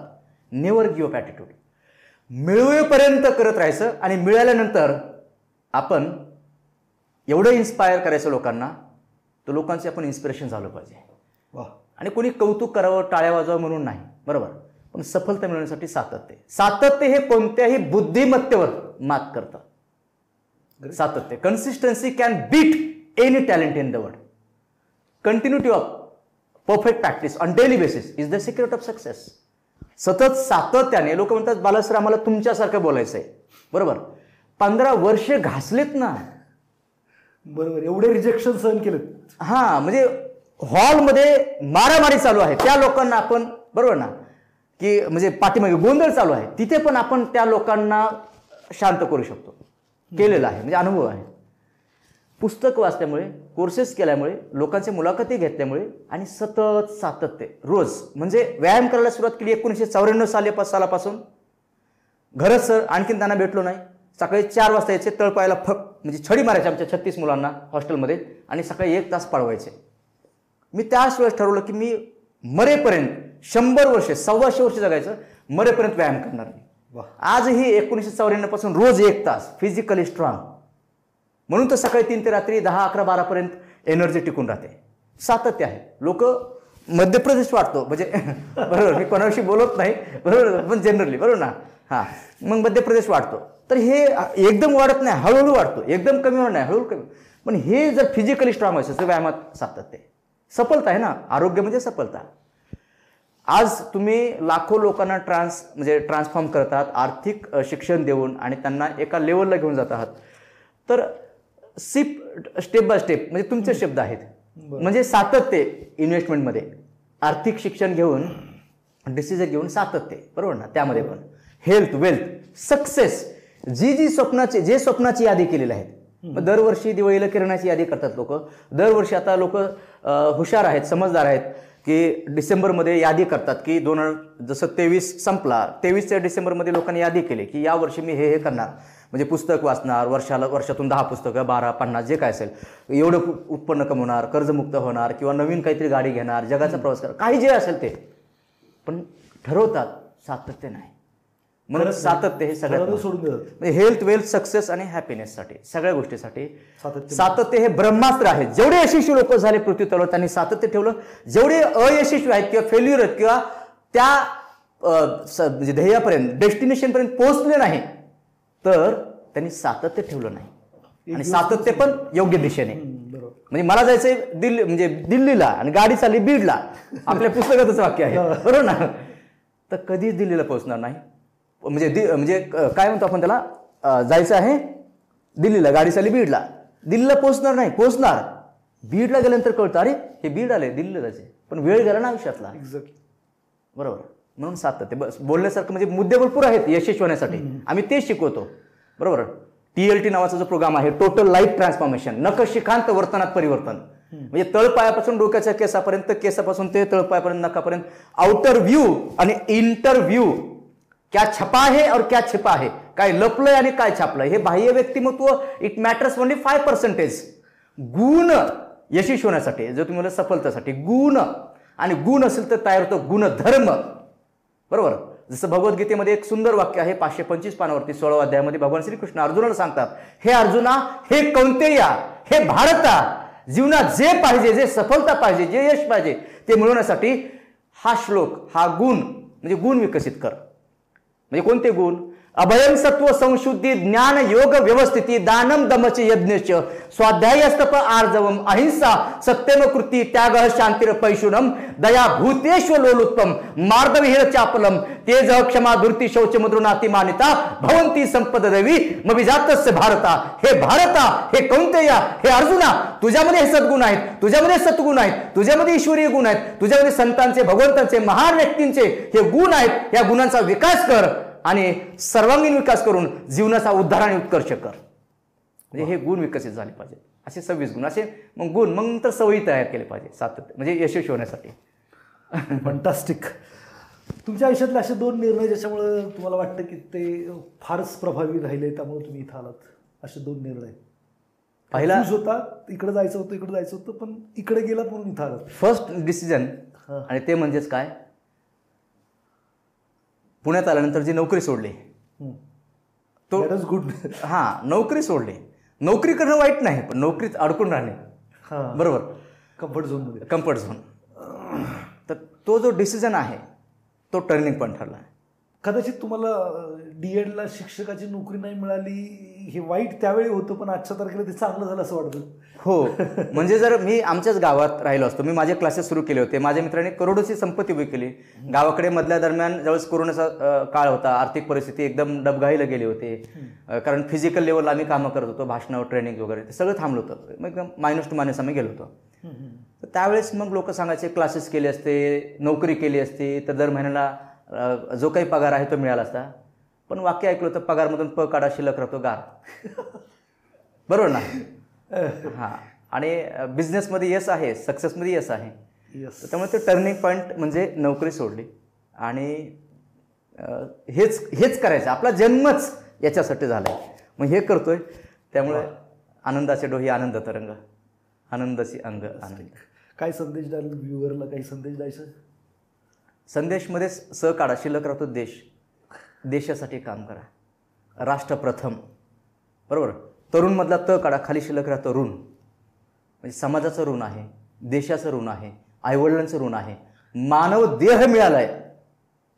Never give up attitude. मिळवेपर्यंत करत राहायचं, आणि मिळाल्यानंतर आपण एवढं इन्स्पायर करायचं लोकांना, तर लोकांचे आपण इन्स्पिरेशन झालं पाहिजे. आणि कोणी कौतुक करावं, टाळ्या वाजवावं म्हणून नाही, बरोबर. पण सफलता मिळवण्यासाठी सातत्य हे कोणत्याही बुद्धिमत्तेवर मात करतं. सातत्य, consistency can beat any talent in the world. Continuity of perfect practice on daily basis is the secret of success. सतत सातत्याने. लोक म्हणतात बालासर आम्हाला तुमच्यासारखं बोलायचं आहे, बरोबर. 15 वर्ष घासलेत ना, बरोबर. एवढे रिजेक्शन सहन केलेत. हां, म्हणजे हॉलमध्ये मारामारी चालू आहे, त्या लोकांना आपण, बरोबर ना, की म्हणजे पाठीमागे गोंधळ चालू आहे, तिथे पण आपण त्या लोकांना शांत करू शकतो. केलेलं आहे, म्हणजे अनुभव आहे. पुस्तक वाचल्यामुळे, कोर्सेस केल्यामुळे, लोकांच्या मुलाखती घेतल्यामुळे, आणि सतत सातत्य. रोज म्हणजे व्यायाम करायला सुरुवात केली 1994 सालापासून. घरच सर आणखीन त्यांना भेटलो नाही. सकाळी 4 वाजता यायचे, तळपायला म्हणजे छडी मारायचे आमच्या 36 मुलांना हॉस्टेलमध्ये, आणि सकाळी 1 तास पळवायचे. मी त्याच वेळेस ठरवलं की मी मरेपर्यंत 100 वर्ष, 125 वर्ष जगायचं, मरेपर्यंत व्यायाम करणार मी. आजही 1994 पासून रोज 1 तास फिजिकली स्ट्रॉंग. म्हणून तर सकाळी 3 ते रात्री 10, 11, 12 पर्यंत एनर्जी टिकून राहते. सातत्य आहे. लोक मध्य प्रदेश वाटतो म्हणजे बरोबर, मी कोणाविषयी बोलत नाही, बरोबर, पण जनरली, बरोबर ना. हां, मग मध्य प्रदेश वाटतो, तर हे एकदम वाढत नाही, हळूहळू वाढतो, एकदम कमी होणार नाही, हळूहळू कमी. पण हे जर फिजिकली स्ट्रॉंग असेल तर व्यायामात सातत्य, सफलता आहे ना. आरोग्य म्हणजे सफलता. आज तुम्ही लाखो लोकांना ट्रान्सफॉर्म करतात आर्थिक शिक्षण देऊन आणि त्यांना एका लेवलला घेऊन जात आहात. तर स्टेप बाय स्टेप म्हणजे तुमचे शब्द आहेत, म्हणजे सातत्य इन्व्हेस्टमेंटमध्ये, आर्थिक शिक्षण घेऊन डिसिजन घेऊन सातत्य, बरोबर ना. त्यामध्ये पण हेल्थ, वेल्थ, सक्सेस, जे स्वप्नाची यादी केलेली आहेत. दरवर्षी दिवाळीला किराणाची यादी करतात लोक. दरवर्षी आता लोक हुशार आहेत, समजदार आहेत की डिसेंबरमध्ये यादी करतात की जसं 23 संपला, 23 डिसेंबरमध्ये लोकांनी यादी केली की या वर्षी मी हे करणार, म्हणजे पुस्तक वाचणार, वर्षातून 10 पुस्तकं, 12, 50 जे काय असेल, एवढं उत्पन्न कमवणार, कर्जमुक्त होणार किंवा नवीन काहीतरी गाडी घेणार, जगाचा प्रवास करणार, काही जे असेल ते. पण ठरवतात, सातत्य नाही. म्हणून सातत्य हे सगळ्यात सोडून म्हणजे हेल्थ, वेल्थ, सक्सेस आणि हॅपीनेससाठी, सगळ्या गोष्टीसाठी सातत्य हे ब्रह्मास्त्र आहे. जेवढे यशस्वी लोक झाले पृथ्वी तलावर त्यांनी सातत्य ठेवलं. जेवढे अयशस्वी आहेत किंवा फेल्युअर आहेत किंवा त्या म्हणजे ध्येयापर्यंत, डेस्टिनेशनपर्यंत पोहोचले नाही, तर त्यांनी सातत्य ठेवलं नाही. आणि सातत्य पण योग्य दिशेने. म्हणजे मला जायचंय दिल्लीला आणि गाडी चालली बीडला, आपल्या पुस्तकातच वाक्य आहे, बरोबर ना. तर कधीच दिल्लीला पोहोचणार नाही. म्हणजे काय म्हणतो आपण त्याला, जायचं आहे दिल्लीला, गाडी चालली बीडला, दिल्लीला पोहोचणार नाही, पोहोचणार बीडला गेल्यानंतर कळतं अरे हे बीड आले, दिल्लीला जायचे, पण वेळ गेला ना आयुष्यातला. बरोबर. म्हणून सातत्य बस बोलण्यासारखं म्हणजे मुद्दे भरपूर आहेत यशस्वी होण्यासाठी, आम्ही तेच शिकवतो. बरोबर. TLT नावाचा जो प्रोग्राम आहे, टोटल लाईफ ट्रान्सफॉर्मेशन, नखशिखांत वर्तनात परिवर्तन, म्हणजे तळपायापासून डोक्याच्या केसापर्यंत, केसापासून ते तळपायापर्यंत, नखापर्यंत, आउटर व्ह्यू आणि इंटर व्ह्यू, क्या छपा है और क्या छिपा है, काय लपलंय आणि काय छापलंय, हे बाह्य व्यक्तिमत्व इट मॅटर्स ओनली 5%. गुण यशस्वी होण्यासाठी, जर तुम्ही सफलतेसाठी गुण, आणि गुण असेल तर तयार होतो गुणधर्म. बरोबर. जसं भगवद्गीतेमध्ये एक सुंदर वाक्य आहे 525 पानावरती 16व्या अध्यायामध्ये भगवान श्रीकृष्ण अर्जुनाला सांगतात, हे अर्जुना, हे कौंतेया, हे भारता, जीवनात जे पाहिजे, जे सफलता पाहिजे, जे यश पाहिजे ते मिळवण्यासाठी हा श्लोक, हा गुण म्हणजे गुण विकसित कर. म्हणजे कोणते गुण? अभयम सत्व संशुद्धी ज्ञान योग व्यवस्थिती दानम दमच यज्ञच स्वाध्यायस्तप आर्जवम अहिंसा सत्यम कृती त्याग शांतिर पैशुनम दया भूतेश्व लोलुत्तम मार्दविहीर चापलम तेज क्षमा धूर्ती शौच मुद्रुनातिमानिता भवंती संपद देवी मविजातस्य भारता. हे भारता, हे कौंतेया, हे अर्जुना, तुझ्यामध्ये हे सद्गुण आहेत, तुझ्यामध्ये सद्गुण आहेत, तुझ्यामध्ये ईश्वरीय गुण आहेत, तुझ्यामध्ये संतांचे, भगवंतांचे, महान व्यक्तींचे हे गुण आहेत. या गुणांचा विकास कर आणि सर्वांगीण विकास करून जीवनाचा उद्धार आणि उत्कर्ष कर. म्हणजे हे गुण विकसित झाले पाहिजे. असे 26 गुण, असे मग गुण, मग नंतर सवयी तयार केले पाहिजे सातत्य म्हणजे यशस्वी होण्यासाठी. फंटास्टिक. तुमच्या आयुष्यातले असे 2 निर्णय ज्याच्यामुळे तुम्हाला वाटतं की ते फारच प्रभावी राहिले, त्यामुळे तुम्ही इथं आलात, असे 2 निर्णय? पहिला होता इकडे जायचं होतं, पण इकडे गेलात म्हणून इथं आलात. फर्स्ट डिसिजन, आणि ते म्हणजेच काय, पुण्यात आल्यानंतर जी नोकरी सोडली, तो गुड. नोकरी सोडली. नोकरी करणं वाईट नाही, पण नोकरीत अडकून राहणे, बरोबर, कम्फर्ट झोन. तर तो जो डिसिजन आहे तो टर्निंग पॉईंट ठरला. कदाचित तुम्हाला DEDला शिक्षकाची नोकरी नाही मिळाली हे वाईट त्यावेळी होतं, पण आजच्या तारखेला ते चांगलं झालं असं वाटतं. हो. म्हणजे जर मी आमच्याच गावात राहिलो असतो, मी माझे क्लासेस सुरू केले होते, माझ्या मित्रांनी करोडोची संपत्ती उभी केली गावाकडे. मधल्या दरम्यान ज्यावेळेस कोरोनाचा काळ होता, आर्थिक परिस्थिती एकदम डबघाईला गेली होती, कारण फिजिकल लेवलला आम्ही कामं करत होतो, भाषणावर ट्रेनिंग वगैरे ते सगळं थांबलं होतं, मग एकदम मायनस टू मायनस आम्ही गेलो होतो. तर त्यावेळेस मग लोक सांगायचे क्लासेस केले असते, नोकरी केली असती तर दर महिन्याला जो काही पगार आहे तो मिळाला असता. पण वाक्य ऐकलं तर पगारमधून प काढा शिल्लक राहतो गार. बरोबर ना. आणि बिझनेसमध्ये यश आहे, सक्सेसमध्ये यश आहे. त्यामुळे ते टर्निंग पॉईंट म्हणजे नोकरी सोडली आणि हेच करायचं. आपला जन्मच याच्यासाठी झाला आहे, मग हे करतोय. त्यामुळे आनंदाचे डोही आनंद तरंग, आनंदाची अंग आनंद. काय संदेश द्याल व्ह्यूअरला, काही संदेश द्यायचं? संदेशमध्ये स काढा शिल्लक राहतो देश, देशासाठी काम करा, राष्ट्र प्रथम, बरोबर. तरुणमधला त काढा, खाली शिल्लक राहतो ऋण, म्हणजे समाजाचं ऋण आहे, देशाचं ऋण आहे, आईवडिलांचं ऋण आहे, मानव देह मिळाला आहे,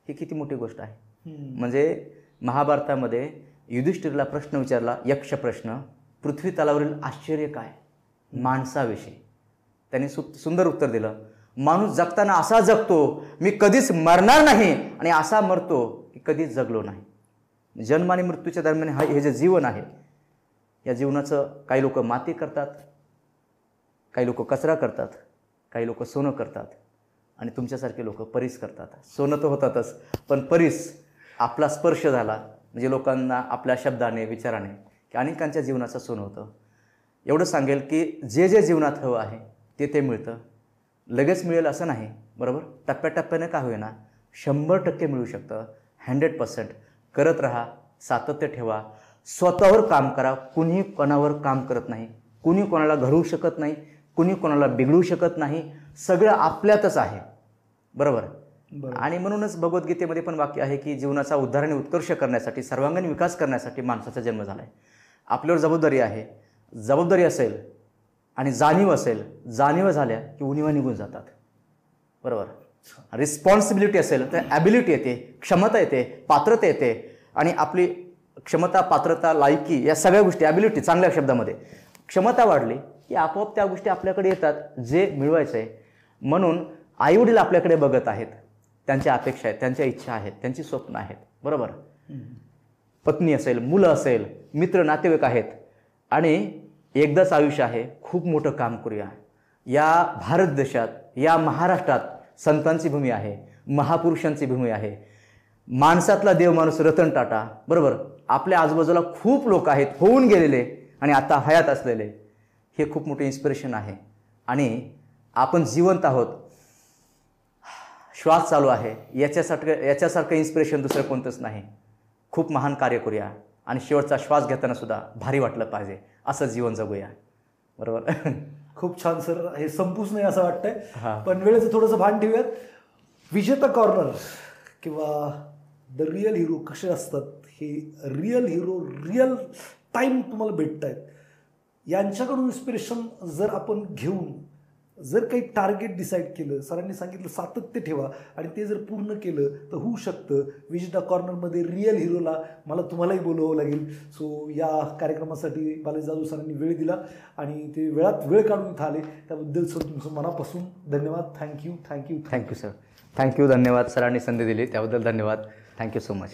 ही किती मोठी गोष्ट आहे. म्हणजे महाभारतामध्ये युधिष्ठिरला प्रश्न विचारला, यक्ष प्रश्न, पृथ्वी तलावरील आश्चर्य काय? माणसाविषयी. त्यांनी सुंदर उत्तर दिलं, माणूस जगताना असा जगतो मी कधीच मरणार नाही, आणि असा मरतो की कधीच जगलो नाही. जन्म आणि मृत्यूच्या दरम्यान हे जे जीवन आहे, या जीवनाचं काही लोक माती करतात, काही लोक कचरा करतात, काही लोक सोनं करतात, आणि तुमच्यासारखे लोक परीस करतात. सोनं तर होतातच, पण परीस आपला स्पर्श झाला म्हणजे लोकांना आपल्या शब्दाने विचाराने की अनेकांच्या जीवनाचं सोनं होतं. एवढं सांगेल की जे जे जीवनात हवं आहे ते मिळतं. लगेच मिळेल असं नाही, बरोबर. टप्प्याटप्प्याने का होईना 100% मिळू शकतं. 100% करत राहा, सातत्य ठेवा, स्वतःवर काम करा. कुणी कोणावर काम करत नाही, कुणी कोणाला घडवू शकत नाही, कुणी कोणाला बिघडवू शकत नाही. सगळं आपल्यातच आहे, बरोबर. आणि म्हणूनच भगवद्गीतेमध्ये पण वाक्य आहे की जीवनाचा उद्धार आणि उत्कर्ष करण्यासाठी, सर्वांगीण विकास करण्यासाठी माणसाचा जन्म झाला आहे. आपल्यावर जबाबदारी आहे. जबाबदारी असेल आणि जाणीव असेल, जाणीव झाल्या की उणीवा निघून जातात, बरोबर. रिस्पॉन्सिबिलिटी असेल तर ॲबिलिटी येते, क्षमता येते, पात्रता येते. आणि आपली क्षमता, पात्रता, लायकी या सगळ्या गोष्टी, ॲबिलिटी चांगल्या शब्दामध्ये, क्षमता वाढली की आपोआप त्या गोष्टी आपल्याकडे येतात जे मिळवायचं आहे. म्हणून आईवडील आपल्याकडे बघत आहेत, त्यांच्या अपेक्षा आहेत, त्यांच्या इच्छा आहेत, त्यांची स्वप्न आहेत, बरोबर. पत्नी असेल, मुलं असेल, मित्र नातेवाईक आहेत. आणि एकदाच आयुष्य आहे, खूप मोठं काम करूया. या भारत देशात, या महाराष्ट्रात संतांची भूमी आहे, महापुरुषांची भूमी आहे. माणसातला देव माणूस रतन टाटा, बरोबर. आपल्या आजूबाजूला खूप लोक आहेत, होऊन गेलेले आणि आता हयात असलेले. हे खूप मोठे इन्स्पिरेशन आहे. आणि आपण जिवंत आहोत, श्वास चालू आहे, याच्यासारखं इन्स्पिरेशन दुसरं कोणतंच नाही. खूप महान कार्य करूया आणि शेवटचा श्वास घेताना सुद्धा भारी वाटलं पाहिजे, असं जीवन जगूया, बरोबर. खूप छान सर. हे संपूच नाही असं वाटतंय, पण वेळेचं थोडंसं भान ठेवूयात. विजेता कॉर्नर किंवा द रिअल हिरो कसे असतात, हे रिअल हिरो रिअल टाईम तुम्हाला भेटत आहेत. यांच्याकडून इन्स्पिरेशन जर आपण घेऊन जर काही टार्गेट डिसाईड केलं, सरांनी सांगितलं सातत्य ठेवा, आणि ते जर पूर्ण केलं तर होऊ शकतं. विजेता कॉर्नरमध्ये रिअल हिरोला मला तुम्हालाही बोलवावं लागेल. सो या कार्यक्रमासाठी बालाजी जाधव सरांनी वेळ दिला आणि ते वेळात वेळ काढून इथं आले, त्याबद्दल सर तुमचं मनापासून धन्यवाद. थँक्यू. सर. थँक्यू, धन्यवाद. सरांनी संधी दिली त्याबद्दल धन्यवाद. Thank you so much.